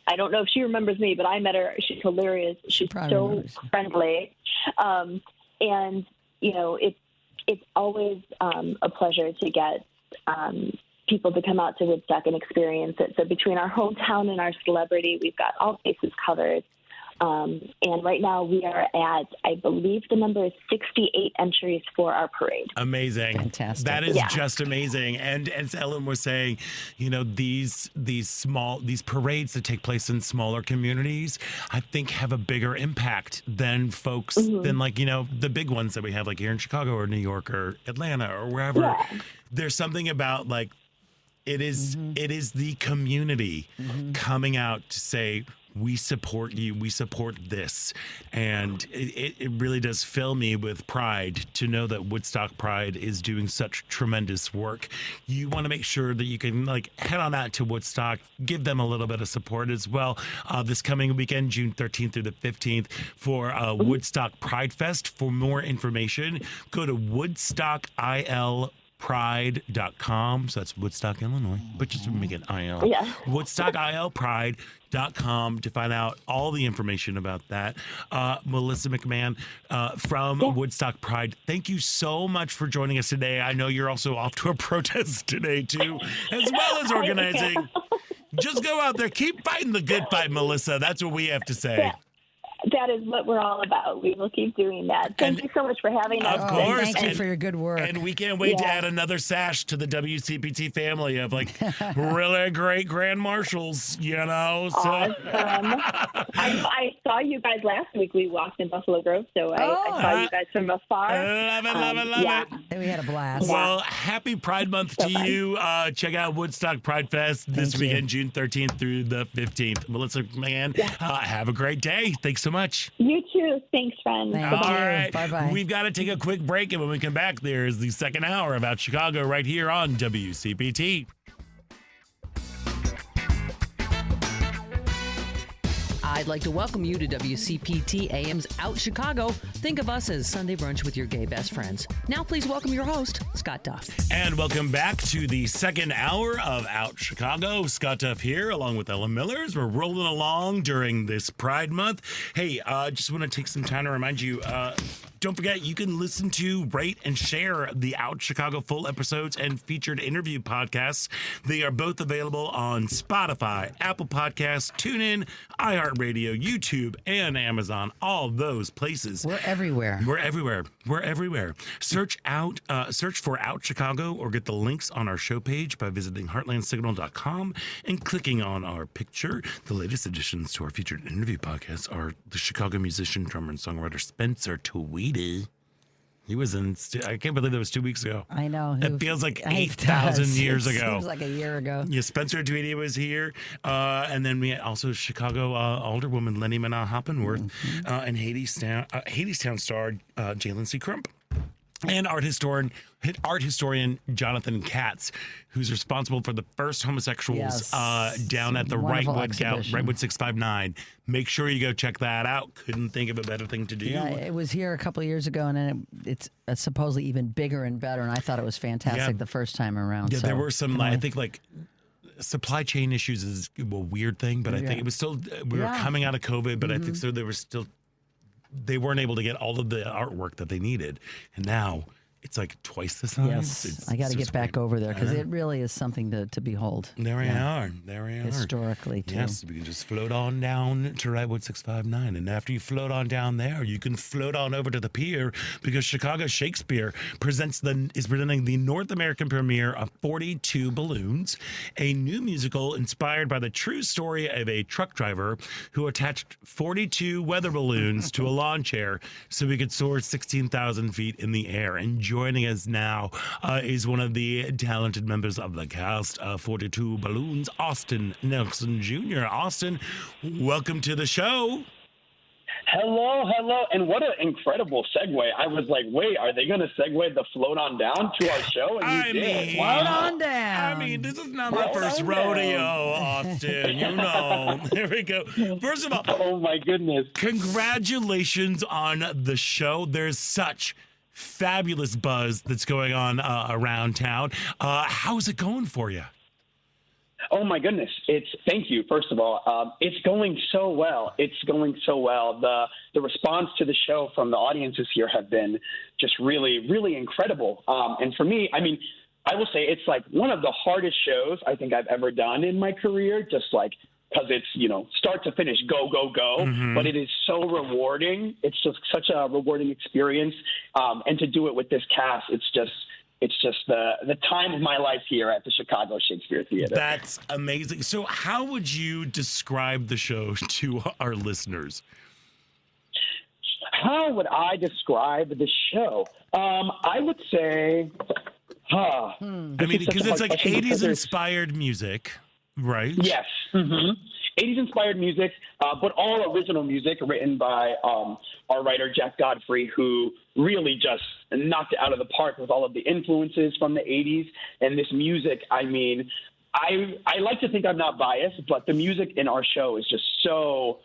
I don't know if she remembers me, but I met her. She's hilarious. She's so friendly. And, you know, it's always a pleasure to get people to come out to Woodstock and experience it. So between our hometown and our celebrity, we've got all bases covered. And right now we are at, I believe the number is 68 entries for our parade. Amazing. Fantastic. That is just amazing. And as Ellen was saying, you know, these parades that take place in smaller communities, I think have a bigger impact than folks than like, you know, the big ones that we have like here in Chicago or New York or Atlanta or wherever. Yeah. There's something about like, it is the community coming out to say, we support you, we support this. And it really does fill me with pride to know that Woodstock Pride is doing such tremendous work. You want to make sure that you can like head on out to Woodstock, give them a little bit of support as well. This coming weekend, June 13th through the 15th for Woodstock Pride Fest. For more information, go to WoodstockILPride.com. So that's Woodstock, Illinois, but just make it IL. Yeah. WoodstockILPride.com to find out all the information about that. Melissa McMahon from Woodstock Pride, thank you so much for joining us today. I know you're also off to a protest today too, as well as organizing. Just go out there, keep fighting the good fight, Melissa. That's what we have to say. Yeah. That is what we're all about. We will keep doing that. Thank you so much for having us. Of course. Thank you for your good work. And we can't wait to add another sash to the WCPT family of like really great grand marshals, you know. So. Awesome. I saw you guys last week. We walked in Buffalo Grove, so I saw you guys from afar. Love it. And we had a blast. Well, happy Pride Month to you. Check out Woodstock Pride Fest this weekend, June 13th through the 15th. Melissa McMahon, have a great day. Thanks so much. You too. Thanks, friends. Thank All you. right. Bye-bye. We've got to take a quick break, and when we come back, there is the second hour about Chicago right here on WCPT. I'd like to welcome you to WCPT AM's Out Chicago. Think of us as Sunday brunch with your gay best friends. Now please welcome your host, Scott Duff. And welcome back to the second hour of Out Chicago. Scott Duff here, along with Ella Millers. We're rolling along during this Pride Month. Hey, just want to take some time to remind you, don't forget, you can listen to, rate, and share the Out Chicago full episodes and featured interview podcasts. They are both available on Spotify, Apple Podcasts, TuneIn, iHeartRadio, YouTube, and Amazon. All those places. We're everywhere. We're everywhere. We're everywhere. Search for Out Chicago or get the links on our show page by visiting heartlandsignal.com and clicking on our picture. The latest additions to our featured interview podcasts are the Chicago musician, drummer, and songwriter Spencer Tweedy. He was in, I can't believe that was 2 weeks ago. I know. It feels like 8,000 years ago. It seems like a year ago. Yeah, Spencer Tweedy was here. And then we had also Chicago alderwoman Lenny Mana Hoppenworth and Hadestown star Jalen C. Crump. And art historian Jonathan Katz, who's responsible for the first homosexuals down at the Wrightwood 659. Make sure you go check that out. Couldn't think of a better thing to do. Yeah, it was here a couple of years ago, and then it's supposedly even bigger and better. And I thought it was fantastic the first time around. Yeah, so, there were some, I think, like supply chain issues is a weird thing, but I think it was still we were coming out of COVID, but I think so. They weren't able to get all of the artwork that they needed, and now it's like twice the size. Yes, I got to get back over there because it really is something to behold. There we are. Historically, too. Yes, we can just float on down to Wrightwood 659, and after you float on down there, you can float on over to the pier because Chicago Shakespeare is presenting the North American premiere of 42 Balloons, a new musical inspired by the true story of a truck driver who attached 42 weather balloons to a lawn chair so he could soar 16,000 feet in the air. And joining us now is one of the talented members of the cast of 42 Balloons, Austin Nelson Jr. Austin, welcome to the show. Hello. And what an incredible segue. I was like, wait, are they going to segue the float on down to our show? And you did. Float on down. I mean, this is not my first rodeo, Austin. You know. There we go. First of all, oh my goodness. Congratulations on the show. There's such fabulous buzz that's going on around town. How's it going for you? Oh my goodness. Thank you. First of all, it's going so well. The response to the show from the audiences here have been just really, really incredible. And for me, I mean, I will say it's like one of the hardest shows I think I've ever done in my career, just like, because it's, start to finish, go, but it is so rewarding. It's just such a rewarding experience. And to do it with this cast, it's just the time of my life here at the Chicago Shakespeare Theater. That's amazing. So how would you describe the show to our listeners? How would I describe the show? I would say, I mean, because it's like 80s inspired music. Right. Yes. 80s inspired music, but all original music written by our writer, Jack Godfrey, who really just knocked it out of the park with all of the influences from the 80s. And this music, I mean, I like to think I'm not biased, but the music in our show is just so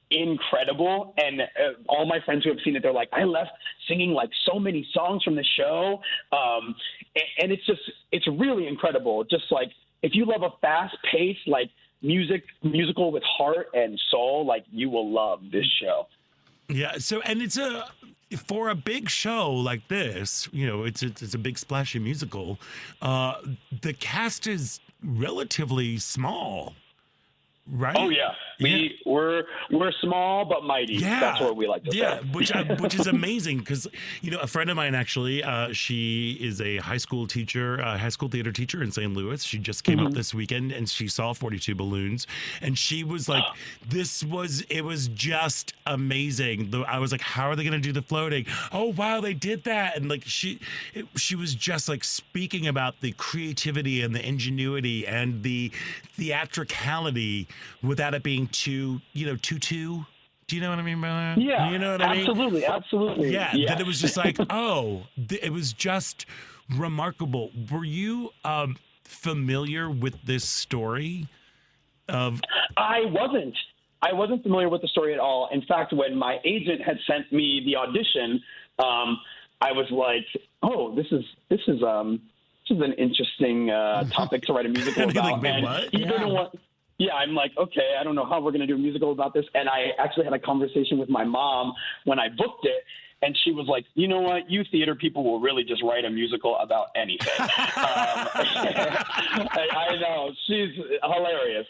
incredible. And all my friends who have seen it, they're like, I left singing like so many songs from the show. And it's really incredible. Just like, if you love a fast-paced, like, musical with heart and soul, like, you will love this show. Yeah, so, and it's for a big show like this, it's a big splashy musical, the cast is relatively small, right? Oh, yeah. We're small but mighty. Yeah. That's what we like to say. Yeah, which is amazing because, a friend of mine actually, she is a high school theater teacher in St. Louis. She just came up this weekend and she saw 42 Balloons and she was like, it was just amazing. I was like, how are they going to do the floating? Oh, wow, they did that. And like, she was just like speaking about the creativity and the ingenuity and the theatricality without it being too. Do you know what I mean by that? Yeah, you know what I mean? Absolutely. Yeah, that it was just like, it was just remarkable. Were you familiar with this story? I wasn't. I wasn't familiar with the story at all. In fact, when my agent had sent me the audition, I was like, "Oh, this is an interesting topic to write a musical about." Like, what? Yeah, I'm like, okay, I don't know how we're going to do a musical about this. And I actually had a conversation with my mom when I booked it. And she was like, you know what? You theater people will really just write a musical about anything. I know. She's hilarious.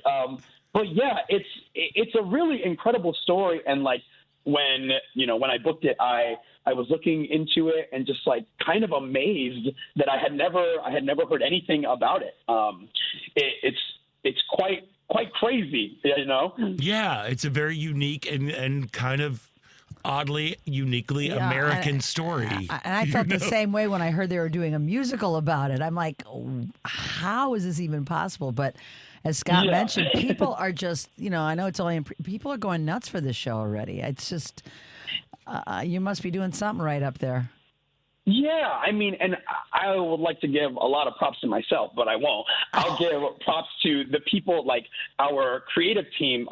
But yeah, it's a really incredible story. And like when I booked it, I was looking into it and just like kind of amazed that I had never heard anything about it. It's quite crazy, you know? Yeah, it's a very unique and kind of oddly, uniquely American story. And I felt the same way when I heard they were doing a musical about it. I'm like, how is this even possible? But as Scott mentioned, people are just, I know it's only, people are going nuts for this show already. It's just, you must be doing something right up there. Yeah, I mean, and I would like to give a lot of props to myself, but I won't. I'll give props to the people like our creative team,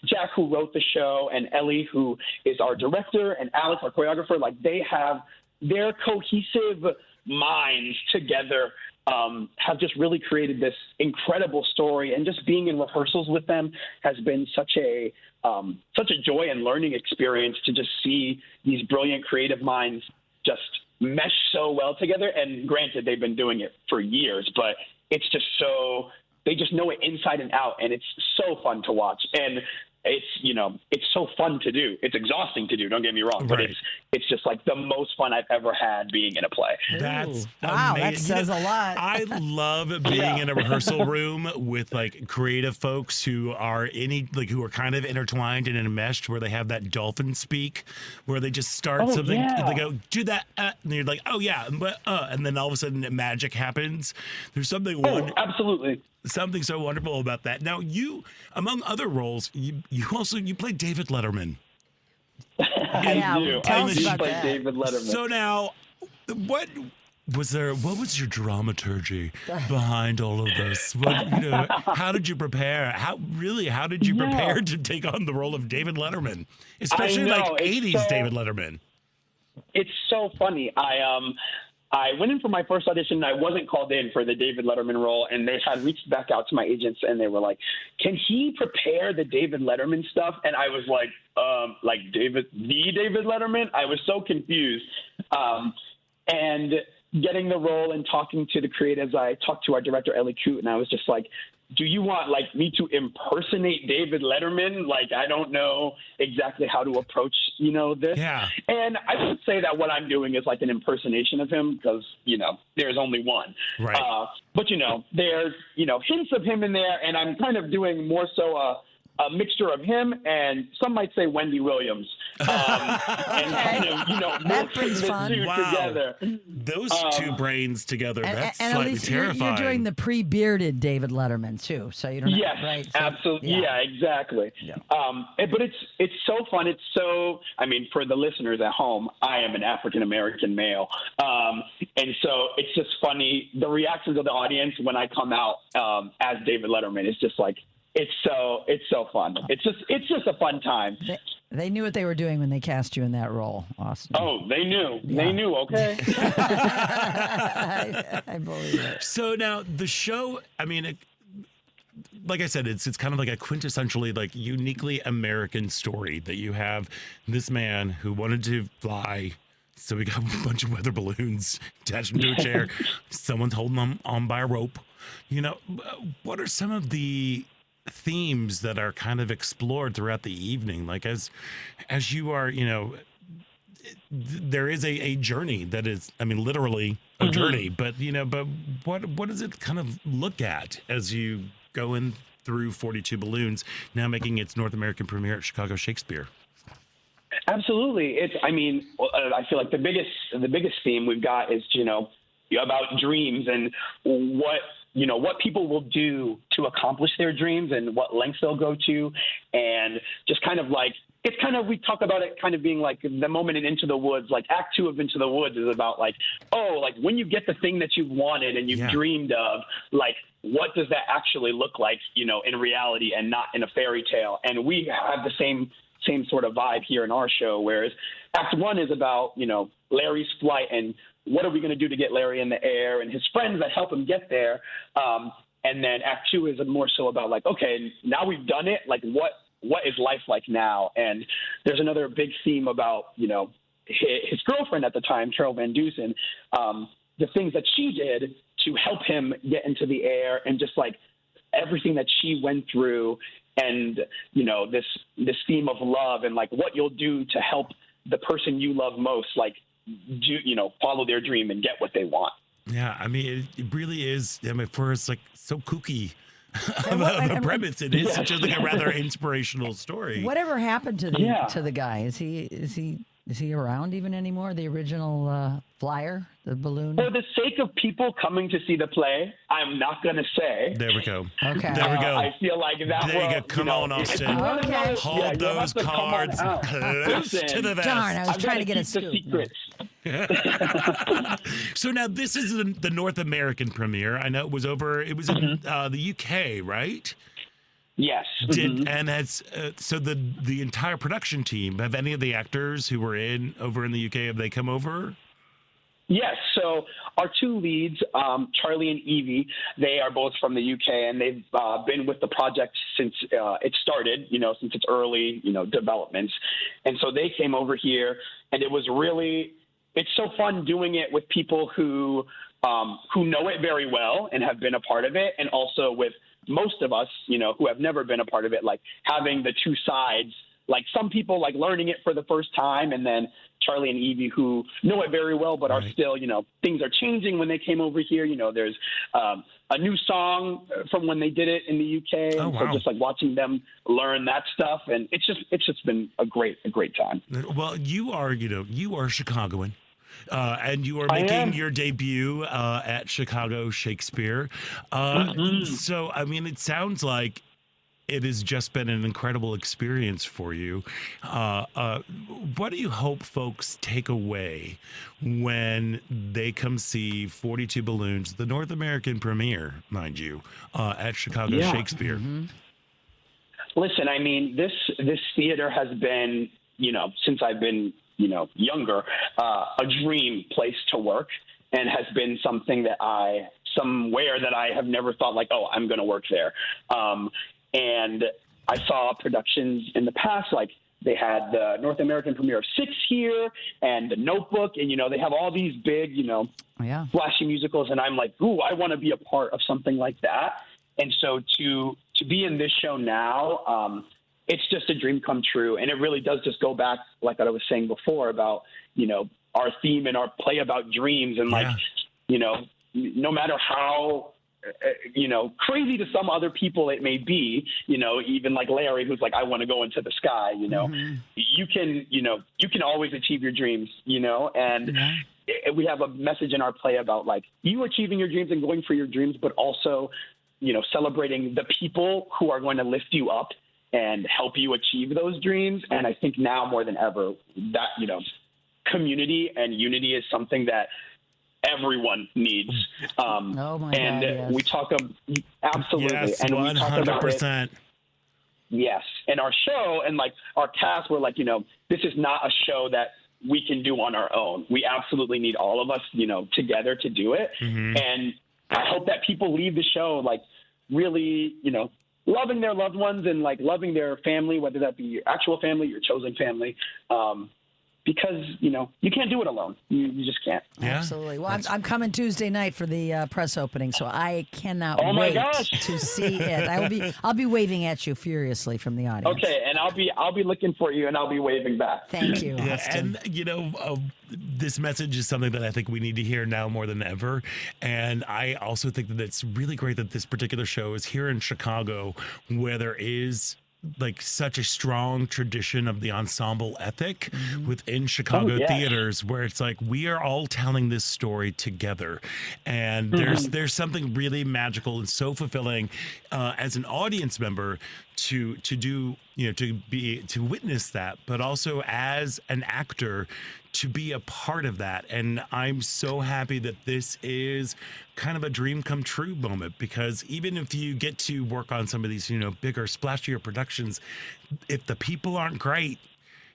Jack, who wrote the show, and Ellie, who is our director, and Alex, our choreographer. Like, they have their cohesive minds together have just really created this incredible story. And just being in rehearsals with them has been such a joy and learning experience to just see these brilliant creative minds just mesh so well together. And granted, they've been doing it for years, but it's just they just know it inside and out, and it's so fun to watch. And it's so fun to do. It's exhausting to do, don't get me wrong, but it's just like the most fun I've ever had being in a play. That's wow, amazing. that says a lot. I love being in a rehearsal room with like creative folks who are who are kind of intertwined and enmeshed, where they have that dolphin speak, where they just start something, and they go, do that, and you're like, oh yeah, but and then all of a sudden magic happens. There's something absolutely. Something so wonderful about that. Now, you, among other roles, you played David Letterman. Tell us about that. David Letterman. So now, what was your dramaturgy behind all of this? How did you prepare? How did you prepare to take on the role of David Letterman, especially like 80s David Letterman? It's so funny. I went in for my first audition, and I wasn't called in for the David Letterman role, and they had reached back out to my agents, and they were like, can he prepare the David Letterman stuff? And I was like David Letterman? I was so confused. And getting the role and talking to the creatives, I talked to our director, Ellie Coote, and I was just like, do you want like me to impersonate David Letterman? Like, I don't know exactly how to approach, this. Yeah. And I would say that what I'm doing is like an impersonation of him because, there's only one. Right. But, there's, hints of him in there, and I'm kind of doing more so a mixture of him and some might say Wendy Williams. And kind of, that brings fun. Together. Those two brains together, that's and slightly at least terrifying. You're doing the pre-bearded David Letterman too, so you don't yes, right? So, absolutely. Yeah, exactly. Yeah. But it's so fun. It's so, for the listeners at home, I am an African-American male. And so it's just funny. The reactions of the audience when I come out as David Letterman is just like, it's so fun. It's just a fun time. They knew what they were doing when they cast you in that role, Austin. Oh, they knew. Yeah. They knew, okay. I believe it. So now the show, like I said, it's kind of like a quintessentially like uniquely American story that you have this man who wanted to fly. So we got a bunch of weather balloons attached to a chair. Someone's holding them on by a rope. What are some of the themes that are kind of explored throughout the evening? Like as you are, there is a journey that is, literally a journey, but what does it kind of look at as you go in through 42 Balloons, now making its North American premiere at Chicago Shakespeare? Absolutely. I feel like the biggest theme we've got is, about dreams and what people will do to accomplish their dreams and what lengths they'll go to, and just kind of like it's kind of, we talk about it kind of being like the moment in Into the Woods, like Act 2 of Into the Woods is about like, oh, like when you get the thing that you've wanted and you've dreamed of, like, what does that actually look like, you know, in reality and not in a fairy tale? And we have the same sort of vibe here in our show, whereas Act 1 is about, you know, Larry's flight and what are we going to do to get Larry in the air and his friends that help him get there. And then Act 2 is more so about like, okay, now we've done it. Like, what is life like now? And there's another big theme about, you know, his girlfriend at the time, Carol Van Dusen, the things that she did to help him get into the air and just like everything that she went through. And, you know, this theme of love and like what you'll do to help the person you love most, like, follow their dream and get what they want. Yeah, I mean, it really is. I mean, for it's like so kooky of a premise, it is such a, like a rather inspirational story. Whatever happened to the guy? Is he around even anymore? The original flyer, the balloon. For the sake of people coming to see the play, I'm not going to say. There we go. Okay. There we go. I feel like that. There you go. Come on, Austin. Okay. Hold those cards close to the vest. Darn, I was trying to get a scoop. So now this is the North American premiere. I know it was in the UK, right? Yes. And has so the entire production team, have any of the actors who were over in the UK, have they come over? Yes. So our two leads, Charlie and Evie, they are both from the UK, and they've been with the project since it started, you know, since its early, you know, developments. And so they came over here, and it was really, it's so fun doing it with people who know it very well and have been a part of it, and also with most of us, you know, who have never been a part of it, like having the two sides, like some people like learning it for the first time, and then Charlie and Evie who know it very well, but are still, you know, things are changing when they came over here. You know, there's a new song from when they did it in the UK. Oh, wow. So just like watching them learn that stuff. And it's just been a great time. Well, you are Chicagoan. And you are making your debut at Chicago Shakespeare. So, I mean, it sounds like it has just been an incredible experience for you. What do you hope folks take away when they come see 42 Balloons, the North American premiere, mind you, at Chicago Shakespeare? Listen, I mean, this theater has been, you know, since I've been, you know, younger, a dream place to work, and has been something that somewhere that I have never thought like, oh, I'm going to work there. And I saw productions in the past, like they had the North American premiere of 6 here and The Notebook, and, you know, they have all these big, you know, flashy musicals, and I'm like, ooh, I want to be a part of something like that. And so to be in this show now, it's just a dream come true. And it really does just go back, like what I was saying before, about, you know, our theme and our play about dreams. And like, you know, no matter how, you know, crazy to some other people it may be, you know, even like Larry, who's like, I want to go into the sky, you know, you can always achieve your dreams, you know, and we have a message in our play about like you achieving your dreams and going for your dreams, but also, you know, celebrating the people who are going to lift you up and help you achieve those dreams. And I think now more than ever that, you know, community and unity is something that everyone needs. We talk absolutely. Yes, and 100%. We talk about it. Yes. And our show and like our cast, we're like, you know, this is not a show that we can do on our own. We absolutely need all of us, you know, together to do it. And I hope that people leave the show like really, you know, loving their loved ones and like loving their family, whether that be your actual family, your chosen family, because, you know, you can't do it alone. You just can't. Yeah, absolutely. Well, I'm coming Tuesday night for the press opening, so I cannot wait to see it. I'll be waving at you furiously from the audience. Okay, and I'll be looking for you, and I'll be waving back. Thank you, Austin. And, you know, this message is something that I think we need to hear now more than ever. And I also think that it's really great that this particular show is here in Chicago, where there is like such a strong tradition of the ensemble ethic within Chicago theaters, where it's like we are all telling this story together, and there's something really magical and so fulfilling as an audience member to do, to witness that, but also as an actor to be a part of that. And I'm so happy that this is kind of a dream come true moment, because even if you get to work on some of these, bigger, splashier productions, if the people aren't great,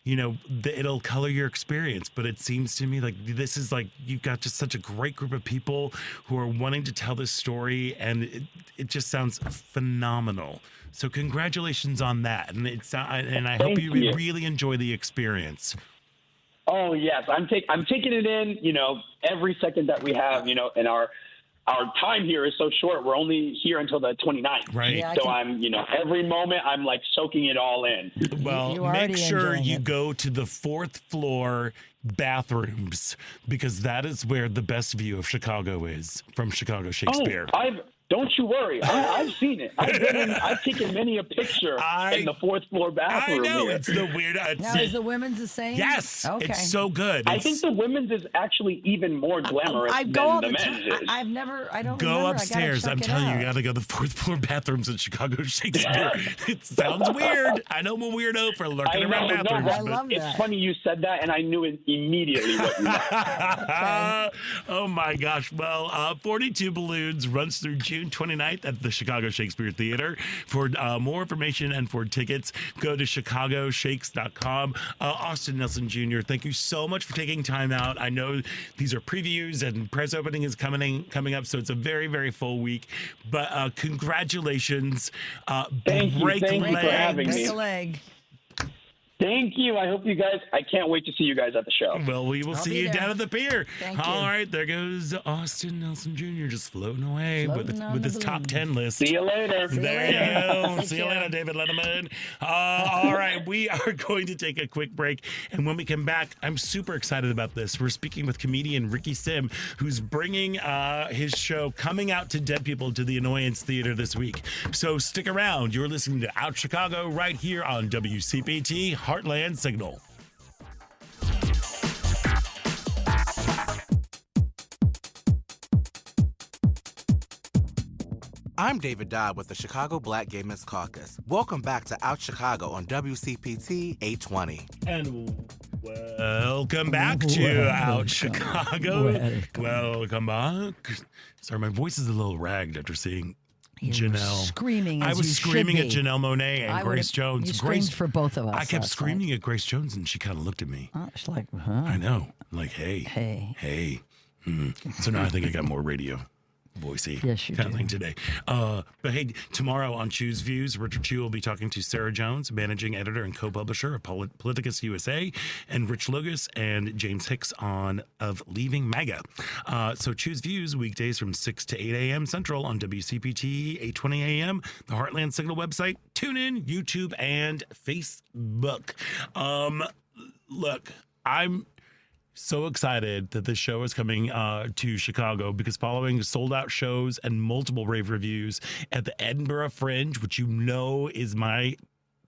it'll color your experience. But it seems to me like this is like, you've got just such a great group of people who are wanting to tell this story, and it just sounds phenomenal. So congratulations on that. And I hope you really enjoy the experience. Oh yes, I'm taking it in. Every second that we have. And our time here is so short. We're only here until the 29th. Right. Yeah, So I'm, every moment I'm like soaking it all in. Well, You make already sure enjoying you it. go to the 4th floor bathrooms, because that is where the best view of Chicago is from Chicago Shakespeare. Don't you worry. I've seen it. I've taken many a picture in the 4th floor bathroom. I know, here. it's the weird. Now, is the women's the same? Yes, Okay. it's so good. I think the women's is actually even more glamorous I than go all the the men's time. is. I don't Go remember. upstairs. I I'm gotta telling you, check you it got to go to the 4th floor bathrooms at Chicago Shakespeare. It sounds weird. I know I'm a weirdo for lurking around bathrooms. I love it's that. funny you said that, and I knew it immediately what you meant. Oh my gosh. Well, 42 Balloons runs through June 29th at the Chicago Shakespeare Theater. For more information and for tickets, go to chicagoshakes.com. Austin Nelson Jr., thank you so much for taking time out. I know these are previews and press opening is coming up, so it's a very, very full week. But congratulations. Thank you. Break Thank you for having me. Break a leg. Thank you. I hope you guys, I can't wait to see you guys at the show. Well, we will I'll see be you there. down at the pier. Thank All you. right, there goes Austin Nelson Jr. just floating away Floating on with the his top balloon. 10 list. See you later. There you go. Take See you care. later, David Letterman. All right, we are going to take a quick break. And when we come back, I'm super excited about this. We're speaking with comedian Ricky Sim, who's bringing his show Coming Out to Dead People to the Annoyance Theater this week. So stick around. You're listening to Out Chicago right here on WCPT Heartland Signal. I'm David Dodd with the Chicago Black Gay Men's Caucus. Welcome back to Out Chicago on WCPT 820. And welcome back to Out Chicago. Welcome back. Sorry, my voice is a little ragged after seeing You were Janelle. screaming as I was you should screaming at be. Janelle Monáe and I Grace would've- Jones. You screamed for both of us. I kept last screaming at Grace Jones, and she kind of looked at me. night. She's like, huh? I know. Like, hey. Hey. So now I think I got more radio voicey Yes, you kind of do. thing today. But hey, tomorrow on Choose Views, Richard Chu will be talking to Sarah Jones, managing editor and co-publisher of Politicus USA, and Rich Lugas and James Hicks of Leaving MAGA. So Choose Views weekdays from 6 to 8 a.m. Central on WCPT 820 a.m., the Heartland Signal website, TuneIn, YouTube, and Facebook. Look, I'm so excited that this show is coming to Chicago, because following sold out shows and multiple rave reviews at the Edinburgh Fringe, which is my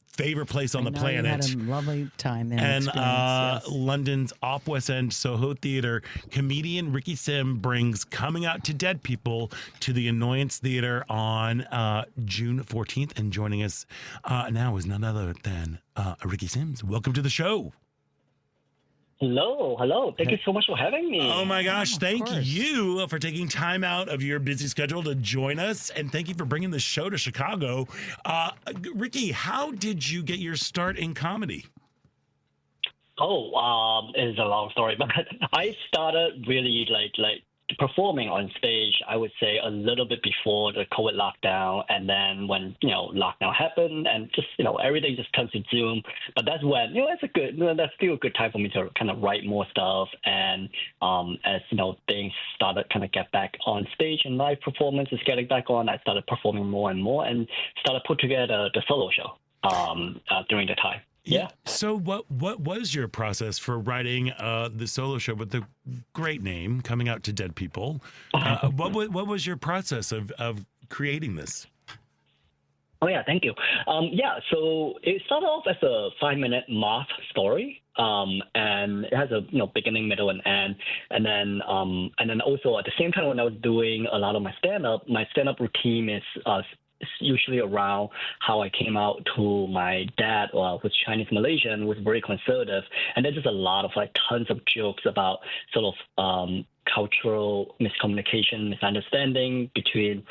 favorite place on the I know planet, You had a lovely time there. and experience, yes. London's Off West End Soho Theater, comedian Ricky Sim brings Coming Out to Dead People to the Annoyance Theater on June 14th. And joining us now is none other than Ricky Sims. Welcome to the show. Hello. Thank you so much for having me. Oh my gosh, thank course. you for taking time out of your busy schedule to join us, and thank you for bringing the show to Chicago. Ricky, how did you get your start in comedy? It's a long story, but I started really like performing on stage, I would say a little bit before the COVID lockdown, and then when lockdown happened and just everything just turned to Zoom. But that's when that's still a good time for me to kind of write more stuff. And as things started kind of get back on stage and live performance is getting back on, I started performing more and more and started put together the solo show during the time. Yeah. So what was your process for writing the solo show with the great name Coming Out to Dead People? What was your process of creating this? Oh yeah, thank you. So it started off as a 5-minute moth story, and it has a beginning, middle, and end, and then also at the same time when I was doing a lot of my stand up routine is it's usually around how I came out to my dad, who's Chinese Malaysian, was very conservative, and there's just a lot of like tons of jokes about sort of cultural miscommunication, misunderstanding between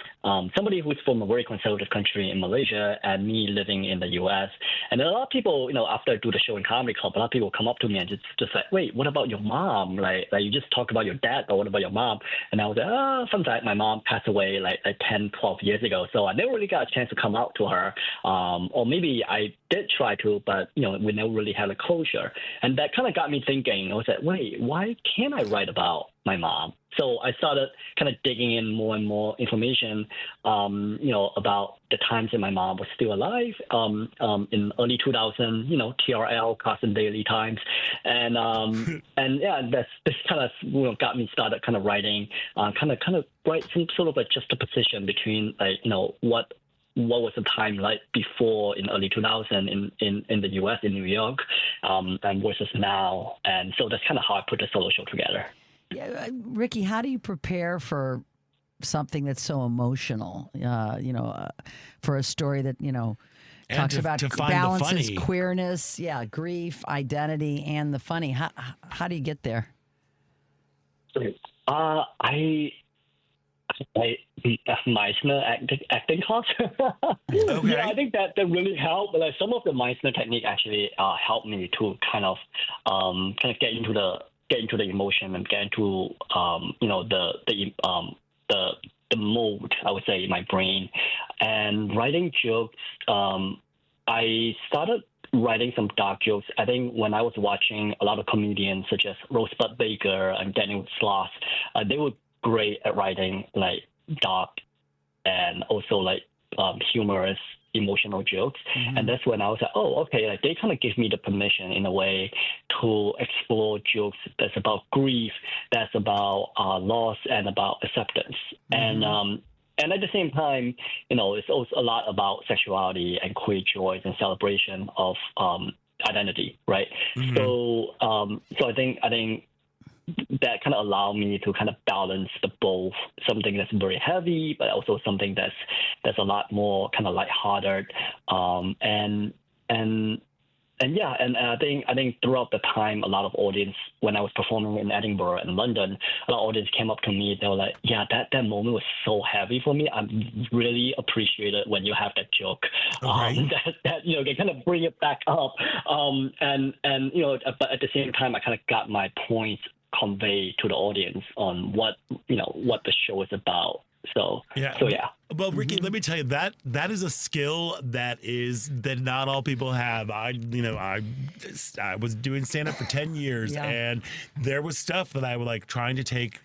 somebody who's from a very conservative country in Malaysia and me living in the U.S. And a lot of people, after I do the show in Comedy Club, a lot of people come up to me and just like, wait, what about your mom? Like you just talked about your dad, but what about your mom? And I was like, sometimes my mom passed away like 10, 12 years ago, so I never really got a chance to come out to her. Or maybe I did try to, but we never really had a closure. And that kind of got me thinking. I was like, wait, why can't I write about my mom? So I started kind of digging in more and more information, about the times that my mom was still alive, in early 2000, TRL, Carson Daily Times, and this kind of got me started kind of writing, kind of write some sort of a juxtaposition between what was the time like before in early 2000 in the U.S. in New York, and versus now, and so that's kind of how I put the solo show together. Yeah, Ricky, how do you prepare for something that's so emotional? For a story that talks about balances queerness, grief, identity, and the funny. How do you get there? I Meisner acting class. Okay. Yeah, I think that really helped. Like some of the Meisner technique actually helped me to kind of get into the emotion and get into the mood, I would say, in my brain. And writing jokes, I started writing some dark jokes. I think when I was watching a lot of comedians such as Rosebud Baker and Daniel Sloss, they were great at writing like dark and also like humorous, emotional jokes. Mm-hmm. And that's when I was like, oh, okay, like they kind of give me the permission in a way to explore jokes that's about grief, that's about loss, and about acceptance. Mm-hmm. And at the same time, it's also a lot about sexuality and queer joys and celebration of identity, right? Mm-hmm. So I think that kind of allowed me to kind of balance the both, something that's very heavy, but also something that's a lot more kind of lighthearted. And I think throughout the time, a lot of audience, when I was performing in Edinburgh and London, a lot of audience came up to me. They were like, yeah, that moment was so heavy for me. I really appreciate it when you have that joke. Right. That can kind of bring it back up. But at the same time, I kind of got my points conveyed to the audience on what the show is about. So yeah. Well, Ricky, let me tell you that is a skill that not all people have. I was doing stand up for 10 years, and there was stuff that I was like trying to take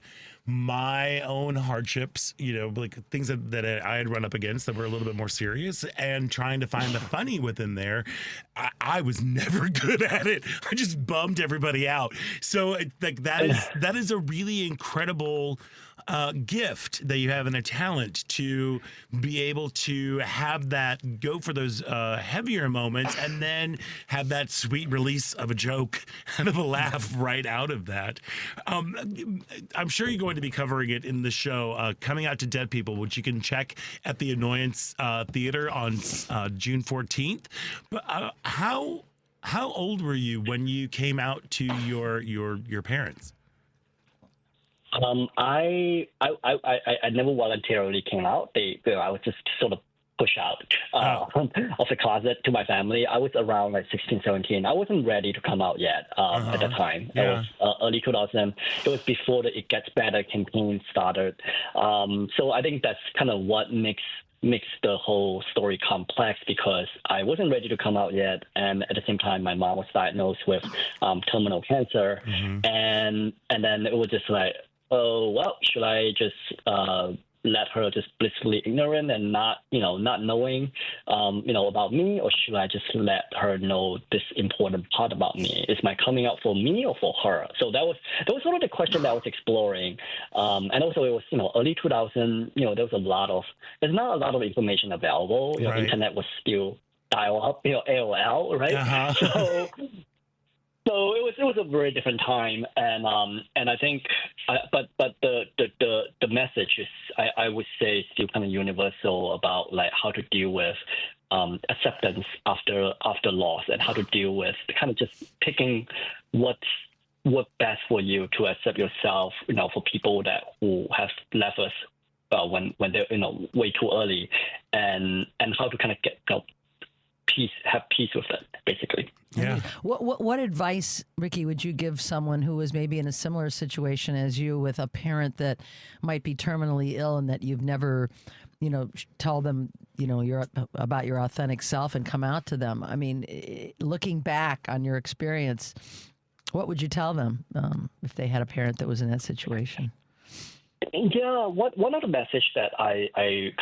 my own hardships, like things that I had run up against that were a little bit more serious, and trying to find the funny within there. I was never good at it. I just bummed everybody out. So that is a really incredible gift that you have, and a talent to be able to have that go for those heavier moments and then have that sweet release of a joke and of a laugh right out of that. I'm sure you're going to be covering it in the show, Coming Out to Dead People, which you can check at the Annoyance Theater on June 14th. But how old were you when you came out to your parents? I never voluntarily came out. I was just sort of pushed out of the closet to my family. I was around like 16, 17. I wasn't ready to come out yet at the time. Yeah. It was early 2000. It was before the It Gets Better campaign started. So I think that's kind of what makes the whole story complex, because I wasn't ready to come out yet, and at the same time my mom was diagnosed with terminal cancer. Mm-hmm. and then it was just like, oh, well, should I just let her just blissfully ignorant and not knowing, about me, or should I just let her know this important part about me? Is my coming out for me or for her? So that was sort of the question that I was exploring. And also it was, early 2000, there's not a lot of information available. Right. Internet was still dial up, AOL, right? Uh-huh. So it was a very different time, and I think, but the message is I would say still kind of universal about like how to deal with acceptance after loss, and how to deal with kind of just picking what best for you to accept yourself, for people who have left us when they're way too early, and how to kind of get have peace with that, basically. Yeah. What advice, Ricky, would you give someone who was maybe in a similar situation as you, with a parent that might be terminally ill and that you've never, tell them, about your authentic self and come out to them? I mean, looking back on your experience, what would you tell them if they had a parent that was in that situation? Yeah, one of the message that I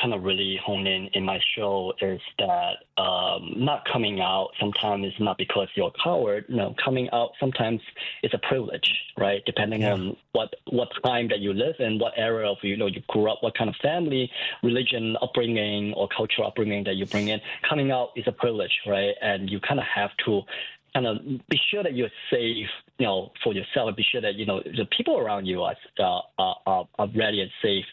kind of really hone in my show is that not coming out sometimes is not because you're a coward. No, coming out sometimes is a privilege, right? Depending on what time that you live in, what area of you grew up, what kind of family, religion, upbringing, or cultural upbringing that you bring in. Coming out is a privilege, right? And you kind of have to kind of be sure that you're safe, for yourself, and be sure that the people around you are ready and safe,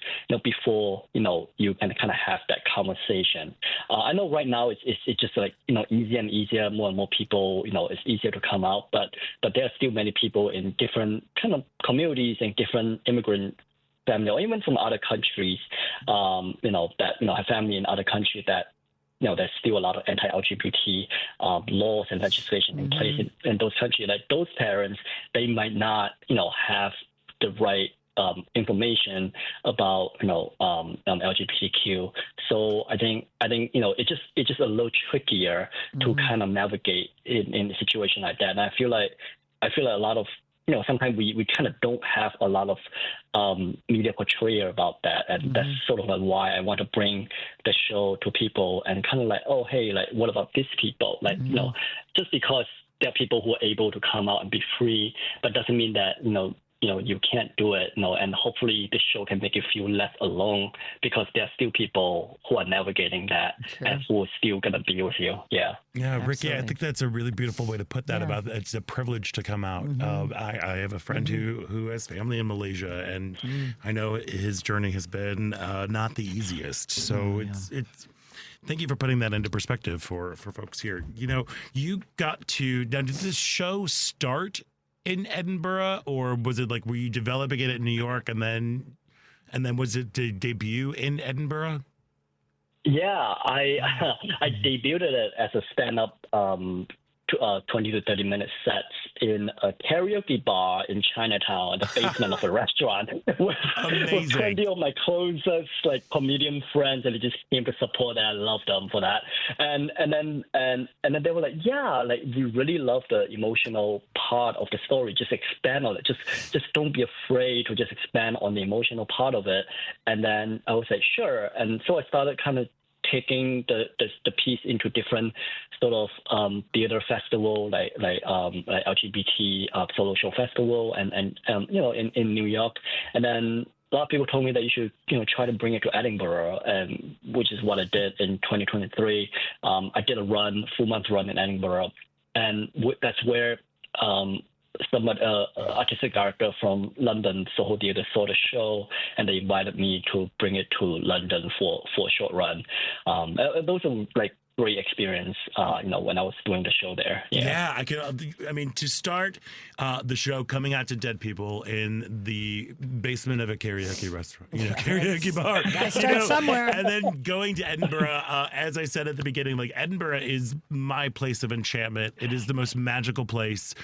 before you can kind of have that conversation. I know right now it's just like easier and easier, more and more people, it's easier to come out, but there are still many people in different kind of communities and different immigrant family, or even from other countries, that have family in other countries that. There's still a lot of anti-LGBT laws and legislation in place in those countries. Like those parents, they might not, have the right information about, LGBTQ. So I think it's just a little trickier to kind of navigate in a situation like that. And I feel like a lot of sometimes we kind of don't have a lot of media portrayal about that. And that's sort of like why I want to bring the show to people and kind of like, oh, hey, like, what about these people? Like, just because there are people who are able to come out and be free, but doesn't mean that, you can't do it, and hopefully this show can make you feel less alone, because there are still people who are navigating that and who are still going to be with you. Yeah. Yeah, Ricky, I think that's a really beautiful way to put that about it's a privilege to come out. I have a friend who has family in Malaysia, and I know his journey has been not the easiest. So it's thank you for putting that into perspective for folks here. You got to, now did this show start in Edinburgh, or was it like, were you developing it in New York and then was it to debut in Edinburgh? Yeah, I debuted it as a stand-up 20 to 30 minute sets in a karaoke bar in Chinatown, in the basement of a restaurant. With 20 of my closest comedian friends, and they just came to support, and I love them for that. And then they were like, yeah, like, we really love the emotional part of the story. Just expand on it. Just don't be afraid to just expand on the emotional part of it. And then I was like, sure. And so I started kind of taking the piece into different sort of theater festival, like LGBT solo show festival, and in New York. And then a lot of people told me that you should try to bring it to Edinburgh, which is what I did in 2023. I did a full month run in Edinburgh, and that's where some artistic director from London, Soho Theatre, saw the show, and they invited me to bring it to London for a short run. Those are like great experience, when I was doing the show there. Yeah, I mean, to start the show coming out to dead people in the basement of a karaoke restaurant, karaoke bar. Gotta start somewhere. And then going to Edinburgh, as I said at the beginning, like, Edinburgh is my place of enchantment. It is the most magical place.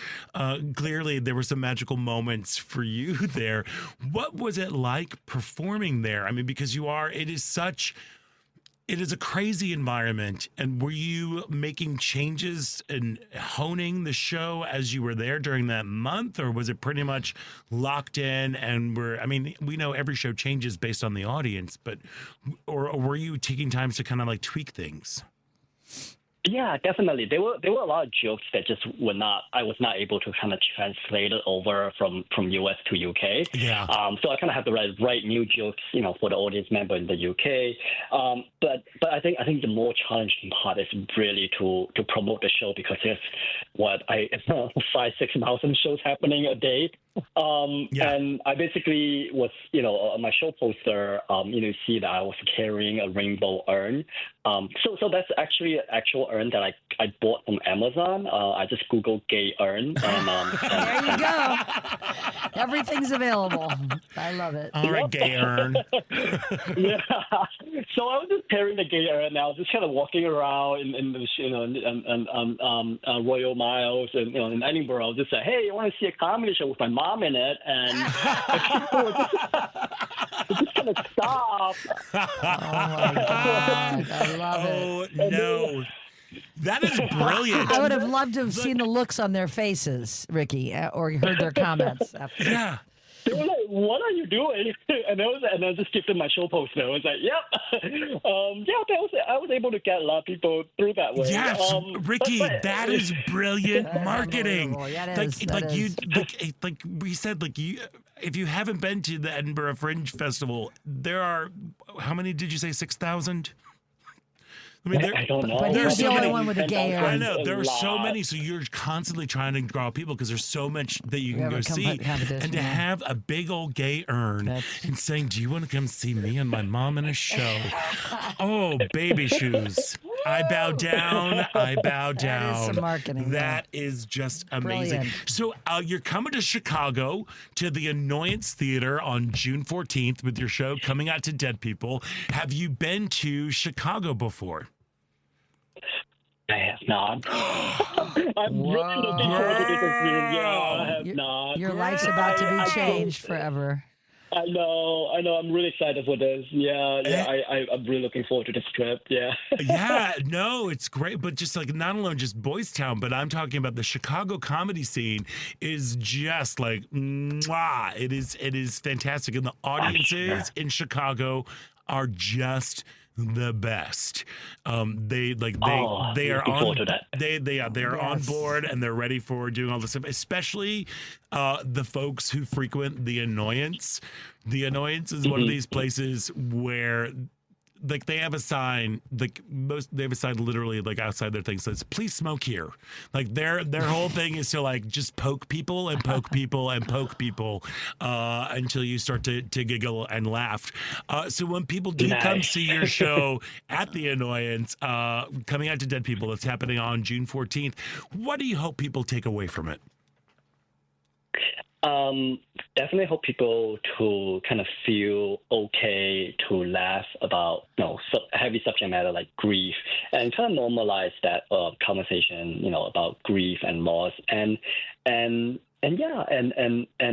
Clearly, there were some magical moments for you there. What was it like performing there? I mean, because it is a crazy environment. And were you making changes and honing the show as you were there during that month? Or was it pretty much locked in and we know every show changes based on the audience, but, or were you taking times to kind of like tweak things? Yeah, definitely. There were a lot of jokes that just I was not able to kind of translate it over from US to UK. Yeah. So I kind of have to write new jokes, for the audience member in the UK. But I think the more challenging part is really to promote the show, because there's 5,000-6,000 shows happening a day. And I basically was, on my show poster, you see that I was carrying a rainbow urn. So that's actually an actual urn that I bought from Amazon. I just Googled gay urn. And, there you go. Everything's available. I love it. All right, gay urn. Yeah. So I was just carrying the gay urn. And I was just kind of walking around in the, Royal Miles and, in Edinburgh. I was just like, hey, I want to see a comedy show with my mom in it. And people just kind of stop. Oh, my God. I love it. Oh, no. That is brilliant. I would have loved to have seen the looks on their faces, Ricky, or heard their comments. After. Yeah. They were like, "What are you doing?" And I just gave them my show poster. I was like, "Yep, I was able to get a lot of people through that way." Yes, Ricky, that is brilliant marketing. Yeah, like we said, if you haven't been to the Edinburgh Fringe Festival, there are how many did you say? 6,000. I mean, I don't know. But here's the only one with a gay urn. I know. There are so many, so you're constantly trying to draw people because there's so much that you can go see. And to have a big old gay urn and saying, do you want to come see me and my mom in a show? Oh, baby shoes. I bow down. I bow down. That is some marketing. That is just amazing. Brilliant. So you're coming to Chicago to the Annoyance Theater on June 14th with your show Coming Out to Dead People. Have you been to Chicago before? I have not. I'm really looking forward to this experience. Yeah, I have not. Your life's about to be changed forever. I know. I'm really excited for this. Yeah. I'm really looking forward to this trip. Yeah. Yeah, no, it's great. But just not alone just Boys Town, but I'm talking about the Chicago comedy scene is just mwah. It is fantastic. And the audiences in Chicago are just the best. They are on board and they're ready for doing all this stuff, especially the folks who frequent the Annoyance. The Annoyance is one of these places where they have a sign, they have a sign literally outside their thing says, please smoke here. Their whole thing is to just poke people and poke people and poke people until you start to giggle and laugh. So when people do come see your show at the Annoyance, Coming Out to Dead People, that's happening on June 14th, what do you hope people take away from it? Definitely hope people to kind of feel okay to laugh about heavy subject matter like grief and kind of normalize that conversation about grief and loss and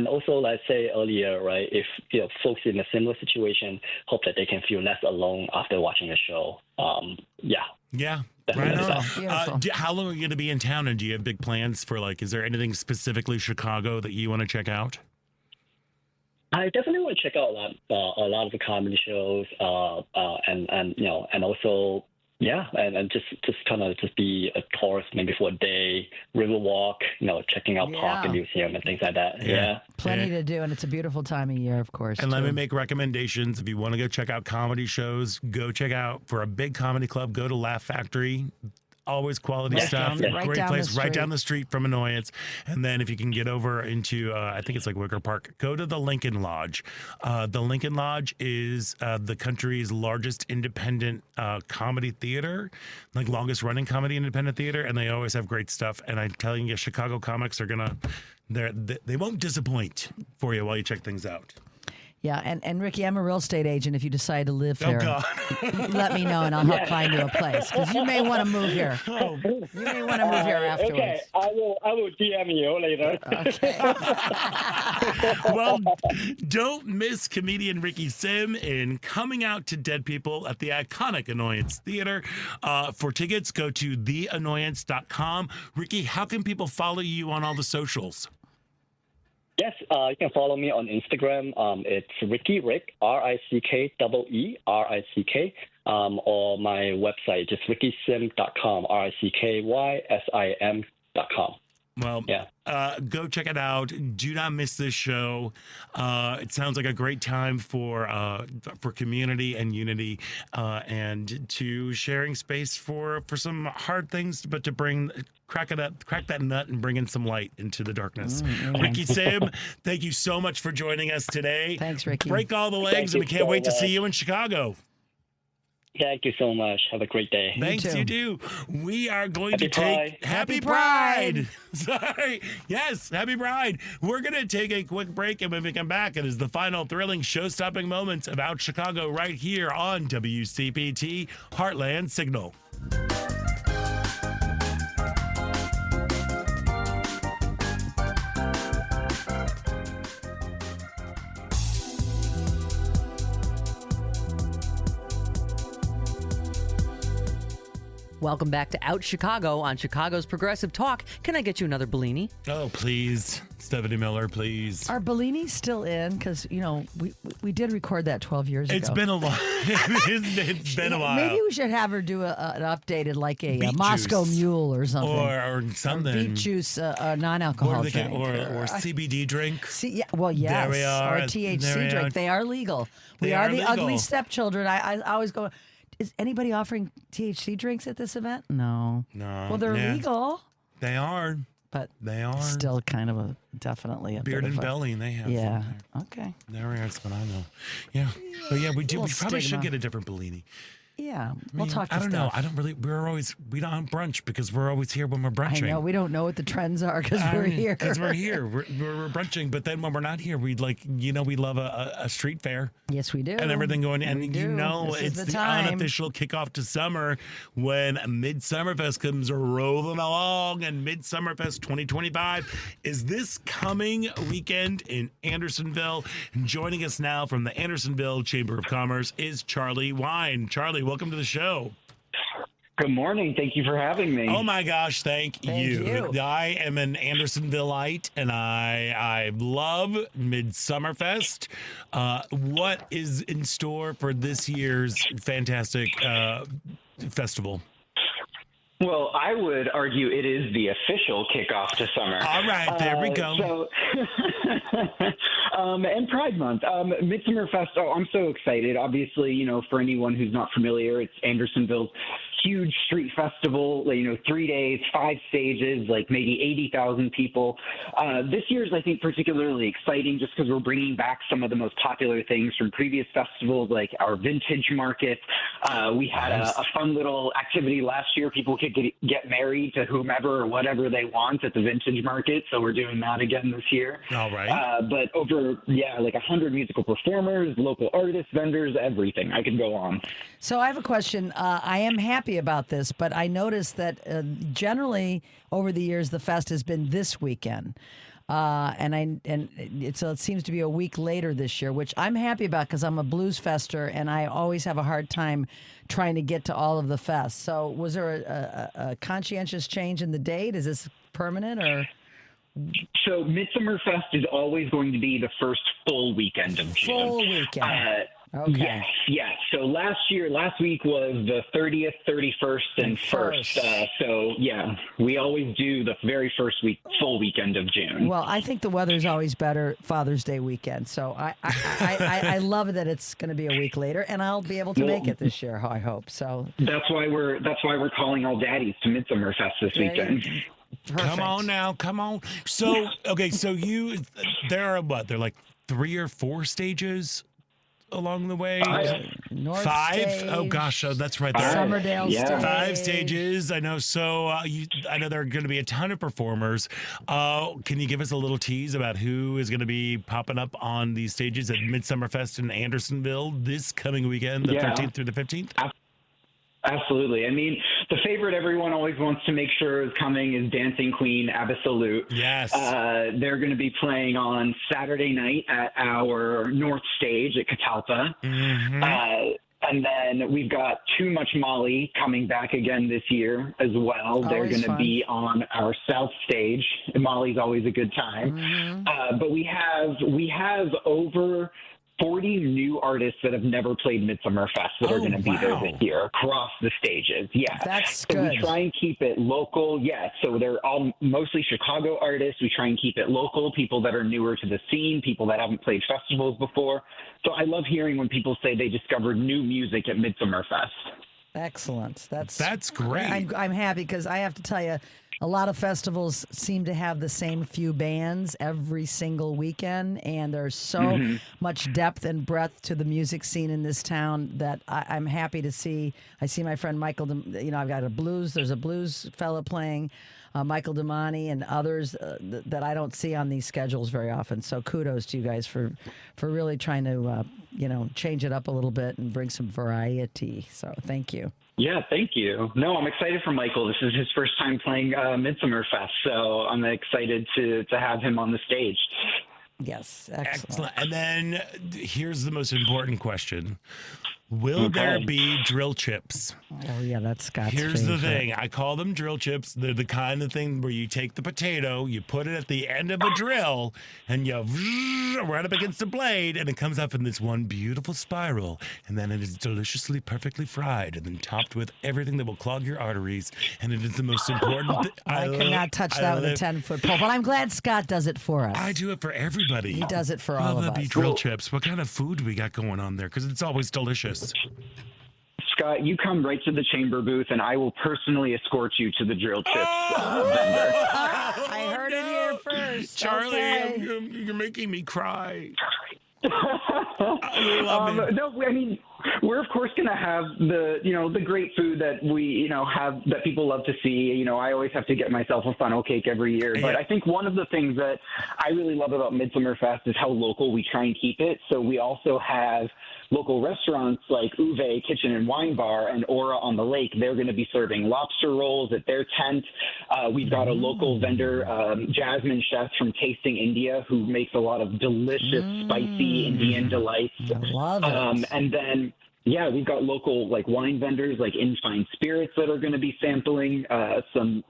also, like I say earlier, right? If folks in a similar situation, hope that they can feel less alone after watching the show. Yeah. Right on. How long are you going to be in town, and do you have big plans for is there anything specifically Chicago that you want to check out? I definitely want to check out a lot of the comedy shows, and also. Yeah, and just kind of be a tourist maybe for a day, river walk, checking out park and museum and things like that. Yeah. Plenty to do, and it's a beautiful time of year, of course. And let me make recommendations. If you want to go check out comedy shows, go check out, for a big comedy club, go to Laugh Factory. Always quality stuff. Great place right down the street from Annoyance. And then if you can get over into, I think it's Wicker Park, go to the Lincoln Lodge. The Lincoln Lodge is the country's largest independent comedy theater, longest running comedy independent theater. And they always have great stuff. And I'm telling you, Chicago comics are they won't disappoint for you while you check things out. Yeah, and Ricky, I'm a real estate agent. If you decide to live there, let me know and I'll help find you a place, because you may want to move here. You may want to move here afterwards. Okay, I will DM you later. Okay. Well, don't miss comedian Ricky Sim in Coming Out to Dead People at the iconic Annoyance Theater. For tickets, go to theannoyance.com. Ricky, how can people follow you on all the socials? Yes, you can follow me on Instagram. It's Ricky Rick, RickEE, RickK. or my website, just rickysim.com, RICKYSIM.com. Well, go check it out. Do not miss this show. It sounds like a great time for community and unity, and to sharing space for some hard things, but to crack that nut and bring in some light into the darkness. Ricky Sim, thank you so much for joining us today. Thanks, Ricky. Break all the legs, and we can't wait to see you in Chicago. Thank you so much. Have a great day. Thanks, you do. We are going Happy to take Pride. Happy Pride. Sorry. Yes, Happy Pride. We're going to take a quick break, and when we come back, it is the final thrilling show-stopping moments of Out Chicago right here on WCPT Heartland Signal. Welcome back to Out Chicago on Chicago's Progressive Talk. Can I get you another Bellini? Oh, please. Stephanie Miller, please. Are Bellinis still in? Because, we did record that 12 years ago. It's been a while. It's been a while. Maybe we should have her do an updated, like a Beet Moscow juice. Mule or something. Or something. Or beet juice, non-alcohol drink. Or CBD drink. Yes. Or a THC drink. They are legal. We are the legal. ugly stepchildren. I always go, is anybody offering THC drinks at this event? No. No. Well, they're legal. They are. But they are still kind of definitely a beard bit and of belly. They have. Yeah. Okay. That's what I know. Yeah. But yeah, we do. We probably should stigma. get a different Bellini. Yeah, we'll talk to I don't know. Steph. I don't really. We don't brunch because we're always here when we're brunching. I know we don't know what the trends are because we're here. Because we're here. We're brunching. But then when we're not here, we love a street fair. Yes, we do. And everything going. And This is it's the time. unofficial kickoff to summer when Midsummerfest comes rolling along. And Midsummerfest 2025 is this coming weekend in Andersonville. And joining us now from the Andersonville Chamber of Commerce is Charlie Wine. Charlie, welcome to the show. Good morning. Thank you for having me. Oh my gosh, thank you. I am an Andersonvilleite and I love Midsummerfest. What is in store for this year's fantastic festival? Well, I would argue it is the official kickoff to summer. All right, there we go. And Pride Month. Midsummerfest, I'm so excited. Obviously, for anyone who's not familiar, it's Andersonville's huge street festival, 3 days, 5 stages, like maybe 80,000 people. This year's, I think, particularly exciting just because we're bringing back some of the most popular things from previous festivals, like our vintage market. We had a fun little activity last year. People could get married to whomever or whatever they want at the vintage market. So we're doing that again this year. All right. But over, 100 musical performers, local artists, vendors, everything. I could go on. So I have a question. I am happy about this, but I noticed that generally over the years the fest has been this weekend, it seems to be a week later this year, which I'm happy about because I'm a blues fester and I always have a hard time trying to get to all of the fests. So was there a conscientious change in the date? Is this permanent or? So Midsummerfest is always going to be the first full weekend of June. Full weekend. Okay. Yes. So last week was the 30th, 31st, and 1st. So we always do the very first full weekend of June. Well, I think the weather's always better Father's Day weekend. So I love that it's going to be a week later, and I'll be able to make it this year. I hope so. That's why we're calling all daddies to Midsummerfest this weekend. Perfect. Come on now, come on. So there are They're like 3 or 4 stages along the way. North 5? Stage, oh gosh, that's right there. Summerdale Stage. 5 stages. I know. So I know there are going to be a ton of performers. Can you give us a little tease about who is going to be popping up on these stages at Midsummerfest in Andersonville this coming weekend, the 13th through the 15th? Absolutely. I mean, the favorite everyone always wants to make sure is coming is Dancing Queen Absolute. Yes. They're going to be playing on Saturday night at our North Stage at Catalpa. Mm-hmm. And then we've got Too Much Molly coming back again this year as well. They're going to be on our South Stage. Molly's always a good time. Mm-hmm. But we have over 40 new artists that have never played Midsummer Fest that are going to be there this year across the stages. Yeah. That's so good. We try and keep it local. Yeah. So they're all mostly Chicago artists. We try and keep it local, people that are newer to the scene, people that haven't played festivals before. So I love hearing when people say they discovered new music at Midsummer Fest. Excellent. That's great. I'm happy because I have to tell you, a lot of festivals seem to have the same few bands every single weekend, and there's so much depth and breadth to the music scene in this town that I'm happy to see. I see my friend Michael, I've got there's a blues fella playing, Michael Damani and others that I don't see on these schedules very often. So kudos to you guys for really trying to, change it up a little bit and bring some variety. So thank you. Yeah, thank you. No, I'm excited for Michael. This is his first time playing Midsummer Fest, so I'm excited to have him on the stage. Yes, excellent. And then here's the most important question. Will there be drill chips? Oh, yeah, that's Scott's Here's favorite. the thing. I call them drill chips. They're the kind of thing where you take the potato, you put it at the end of a drill, and you right up against the blade, and it comes up in this one beautiful spiral. And then it is deliciously, perfectly fried, and then topped with everything that will clog your arteries. And it is the most important thing. I cannot touch that with a 10-foot pole, but I'm glad Scott does it for us. I do it for everybody. He does it for all of us. Be drill chips. What kind of food we got going on there? Because it's always delicious. Scott, you come right to the chamber booth, and I will personally escort you to the drill chips vendor. I heard it here first. Charlie, Okay. you're making me cry. No, I mean, we're of course going to have the great food that we have that people love to see. I always have to get myself a funnel cake every year, but I think one of the things that I really love about Midsummer Fest is how local we try and keep it. So we also have local restaurants like Uwe Kitchen and Wine Bar and Aura on the Lake. They're going to be serving lobster rolls at their tent. We've got a local vendor, Jasmine Chef from Tasting India, who makes a lot of delicious, spicy Indian delights. Love it. And then, yeah, we've got local wine vendors like In Fine Spirits that are going to be sampling some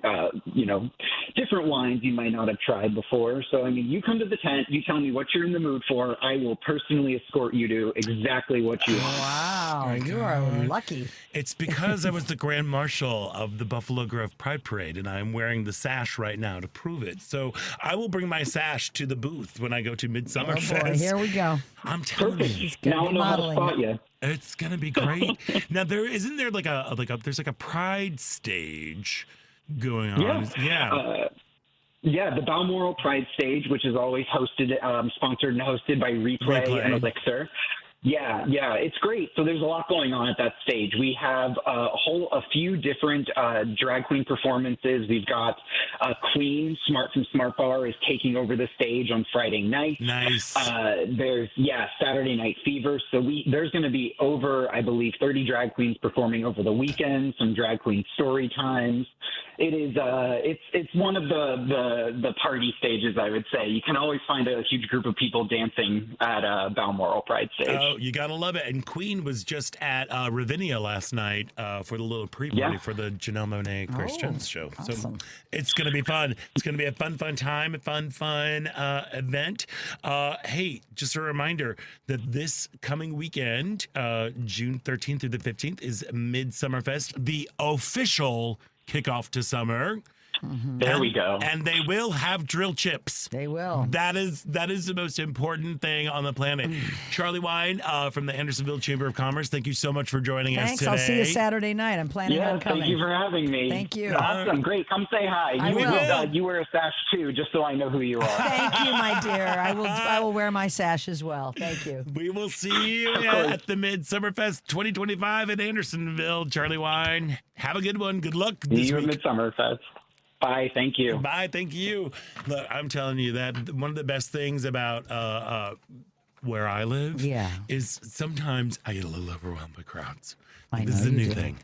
different wines you might not have tried before. So, I mean, you come to the tent, you tell me what you're in the mood for. I will personally escort you to exactly what you want. Wow, you are lucky. It's because I was the Grand Marshal of the Buffalo Grove Pride Parade, and I'm wearing the sash right now to prove it. So I will bring my sash to the booth when I go to Midsummer Fest. Boy, here we go. I'm telling you. Now I know how to spot you. It's gonna be great. Now there's a pride stage going on. Yeah, the Balmoral Pride Stage, which is always sponsored and hosted by Replay and Elixir. Yeah, it's great. So there's a lot going on at that stage. We have a few different drag queen performances. We've got Queen, Smart from Smart Bar, is taking over the stage on Friday night. Nice. There's Saturday Night Fever. So there's going to be over, I believe, 30 drag queens performing over the weekend. Some drag queen story times. It is it's one of the party stages, I would say. You can always find a huge group of people dancing at Balmoral Pride Stage. Oh, you gotta love it. And Queen was just at Ravinia last night for the little pre-party for the Janelle Monáe Christians show. Awesome. So it's gonna be fun. It's gonna be a fun time, a fun event. Hey, just a reminder that this coming weekend, June 13th through the 15th, is Midsummer Fest, the official kickoff to summer. There we go. And they will have drill chips. They will. That is the most important thing on the planet. Charlie Wine from the Andersonville Chamber of Commerce, thank you so much for joining us today. Thanks. I'll see you Saturday night. I'm planning on coming. Thank you for having me. Thank you. Awesome. Great. Come say hi. I will. You wear a sash too, just so I know who you are. Thank you, my dear. I will wear my sash as well. Thank you. We will see you at the Midsummer Fest 2025 in Andersonville. Charlie Wine, have a good one. Good luck this See you week. at Midsummer Fest. Bye. Thank you. Bye. Thank you. Look, I'm telling you that one of the best things about where I live is sometimes I get a little overwhelmed by crowds. This is a new thing.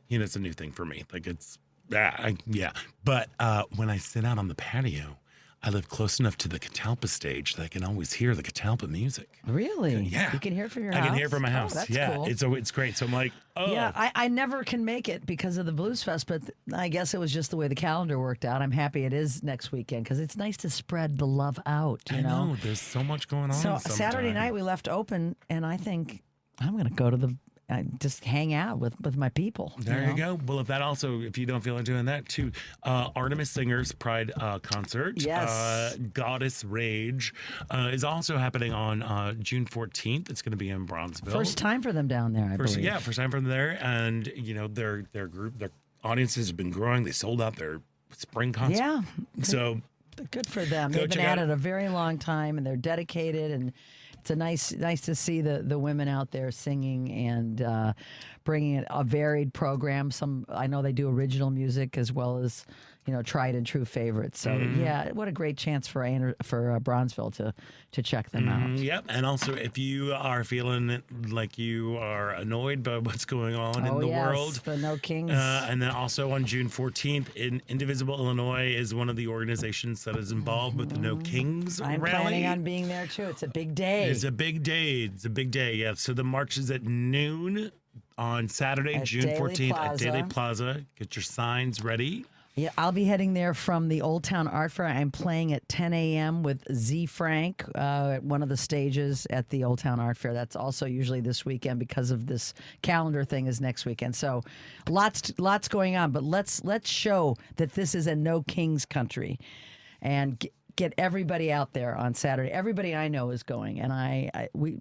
It's a new thing for me. Like it's, But when I sit out on the patio, I live close enough to the Catalpa stage that I can always hear the Catalpa music. Really? Yeah. You can hear it from your I house? can hear it from my house. Oh, that's yeah. cool. It's great. So I'm like, oh. Yeah, I never can make it because of the Blues Fest, but I guess it was just the way the calendar worked out. I'm happy it is next weekend because it's nice to spread the love out. You I know. There's so much going on. So in Saturday summertime. night we left open, and I think I'm going to go to just hang out with my people. There you go. Well, if you don't feel like doing that too, Artemis Singers Pride concert, Yes. Goddess Rage, is also happening on June 14th. It's going to be in Bronzeville. First time for them down there, I believe. Yeah, first time from there, and their group, their audiences have been growing. They sold out their spring concert. Yeah. So good for them. Go They've been check at out- it a very long time, and they're dedicated, and it's nice to see the women out there singing and bringing a varied program. I know they do original music as well as tried and true favorites. So yeah, what a great chance for Bronzeville to check them out. Yep, and also if you are feeling like you are annoyed by what's going on in the world, the No Kings, and then also on June 14th, Indivisible Illinois is one of the organizations that is involved with the No Kings I'm rally. planning on being there too. It's a big day. It's a big day. It's a big day. Yeah. So the march is at noon on Saturday, At June Daly 14th at Plaza. Daly Plaza. Get your signs ready. Yeah, I'll be heading there from the Old Town Art Fair. I'm playing at 10 a.m. with Z Frank at one of the stages at the Old Town Art Fair. That's also usually this weekend because of this calendar thing is next weekend. So lots going on. But let's show that this is a No Kings country and get everybody out there on Saturday. Everybody I know is going, and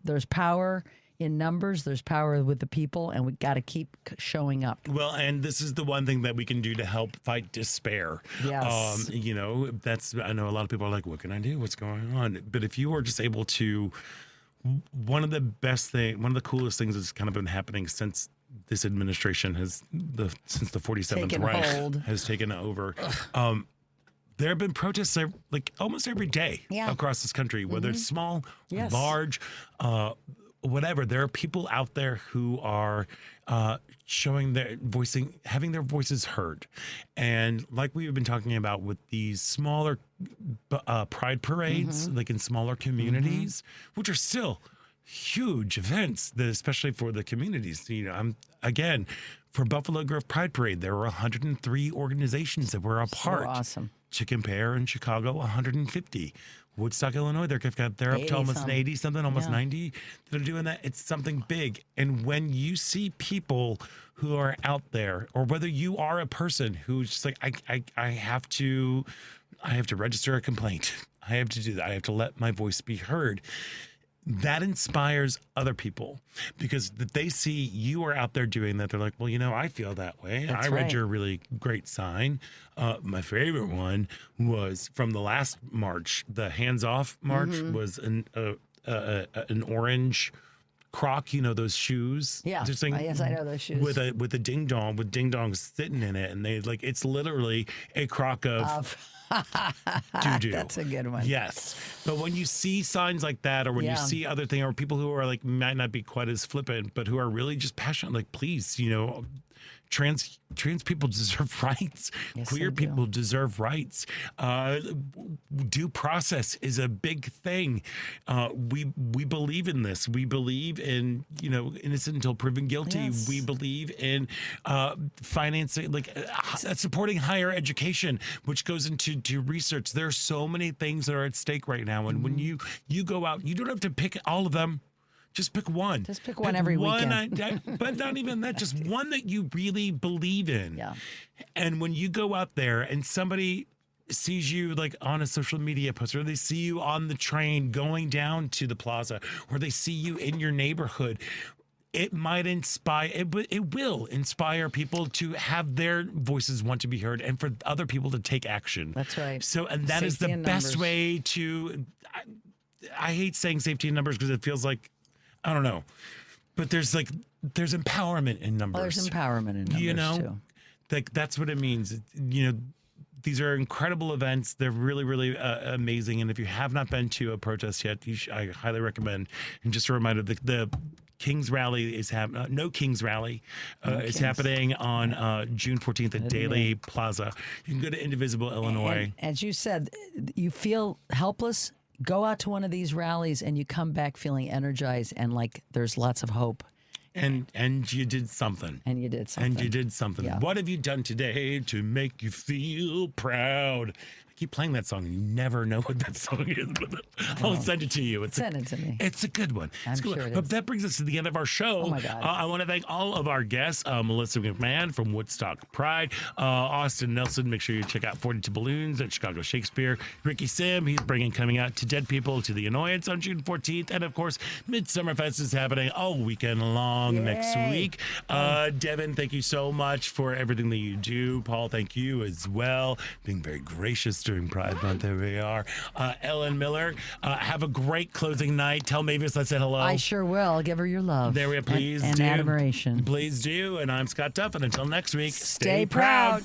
there's power in numbers, there's power with the people, and we got to keep showing up. Well, and this is the one thing that we can do to help fight despair. Yes. I know a lot of people are like, what can I do? What's going on? But if you are just able to, one of the coolest things that's kind of been happening since this administration since the 47th Taken Reich hold. has taken over. There have been protests like almost every day across this country, whether it's small, large, whatever. There are people out there who are having their voices heard. And like we've been talking about with these smaller pride parades, like in smaller communities, which are still huge events, especially for the communities. For Buffalo Grove Pride Parade, there were 103 organizations that were a part. Awesome. To compare, in Chicago, 150. Woodstock, Illinois, they're up to almost 80 something, almost 90 that are doing that. It's something big. And when you see people who are out there, or whether you are a person who's just like, I have to register a complaint. I have to do that. I have to let my voice be heard. That inspires other people because they see you are out there doing that. They're like, well, I feel that way. That's I read right. your really great sign. My favorite one was from the last march. The Hands Off March was an orange Croc, those shoes. Yeah. Just like, yes, I know those shoes. with a ding dong, with ding dongs sitting in it, and it's literally a crock of doo-doo. That's a good one. Yes. But when you see signs like that, or when you Yeah. see other things, or people who are like, might not be quite as flippant, but who are really just passionate, like, please, trans people deserve rights. Yes, Queer they do. people deserve rights. Due process is a big thing. We believe in this. We believe in innocent until proven guilty. Yes. We believe in financing, supporting higher education, which goes into research. There are so many things that are at stake right now, and when you go out, you don't have to pick all of them. Just pick one. Just pick one every weekend. But not even that, just one that you really believe in. Yeah. And when you go out there and somebody sees you like on a social media post, or they see you on the train going down to the plaza, or they see you in your neighborhood, it might inspire, it will inspire people to have their voices want to be heard and for other people to take action. That's right. So, and that is Safety the in best numbers. way to, I hate saying safety in numbers because it feels like, I don't know, but there's empowerment in numbers. Oh, there's empowerment in numbers too. Like that's what it means. These are incredible events. They're really, really amazing. And if you have not been to a protest yet, I highly recommend. And just a reminder, the King's Rally is happening. No King's Rally. It's happening on June 14th at Daly Plaza. You can go to Indivisible, Illinois. And as you said, you feel helpless. Go out to one of these rallies and you come back feeling energized and like there's lots of hope. And you did something. And you did something. And you did something. Yeah. What have you done today to make you feel proud? I keep playing that song and you never know what that song is, but I'll send it to you. Send it to me. It's a good one. I'm sure it But is. that brings us to the end of our show. Oh, my God. I want to thank all of our guests. Melissa McMahon from Woodstock Pride. Austin Nelson, make sure you check out 42 Balloons at Chicago Shakespeare. Ricky Sim, he's bringing Coming Out to Dead People to the Annoyance on June 14th. And, of course, Midsummer Fest is happening all weekend long next week. Devin, thank you so much for everything that you do. Paul, thank you as well. Being very gracious during Pride Month. There we are. Ellen Miller, have a great closing night. Tell Mavis I said hello. I sure will. Give her your love. There we are. Please and do. admiration. Please do. And I'm Scott Duff. And until next week, Stay proud.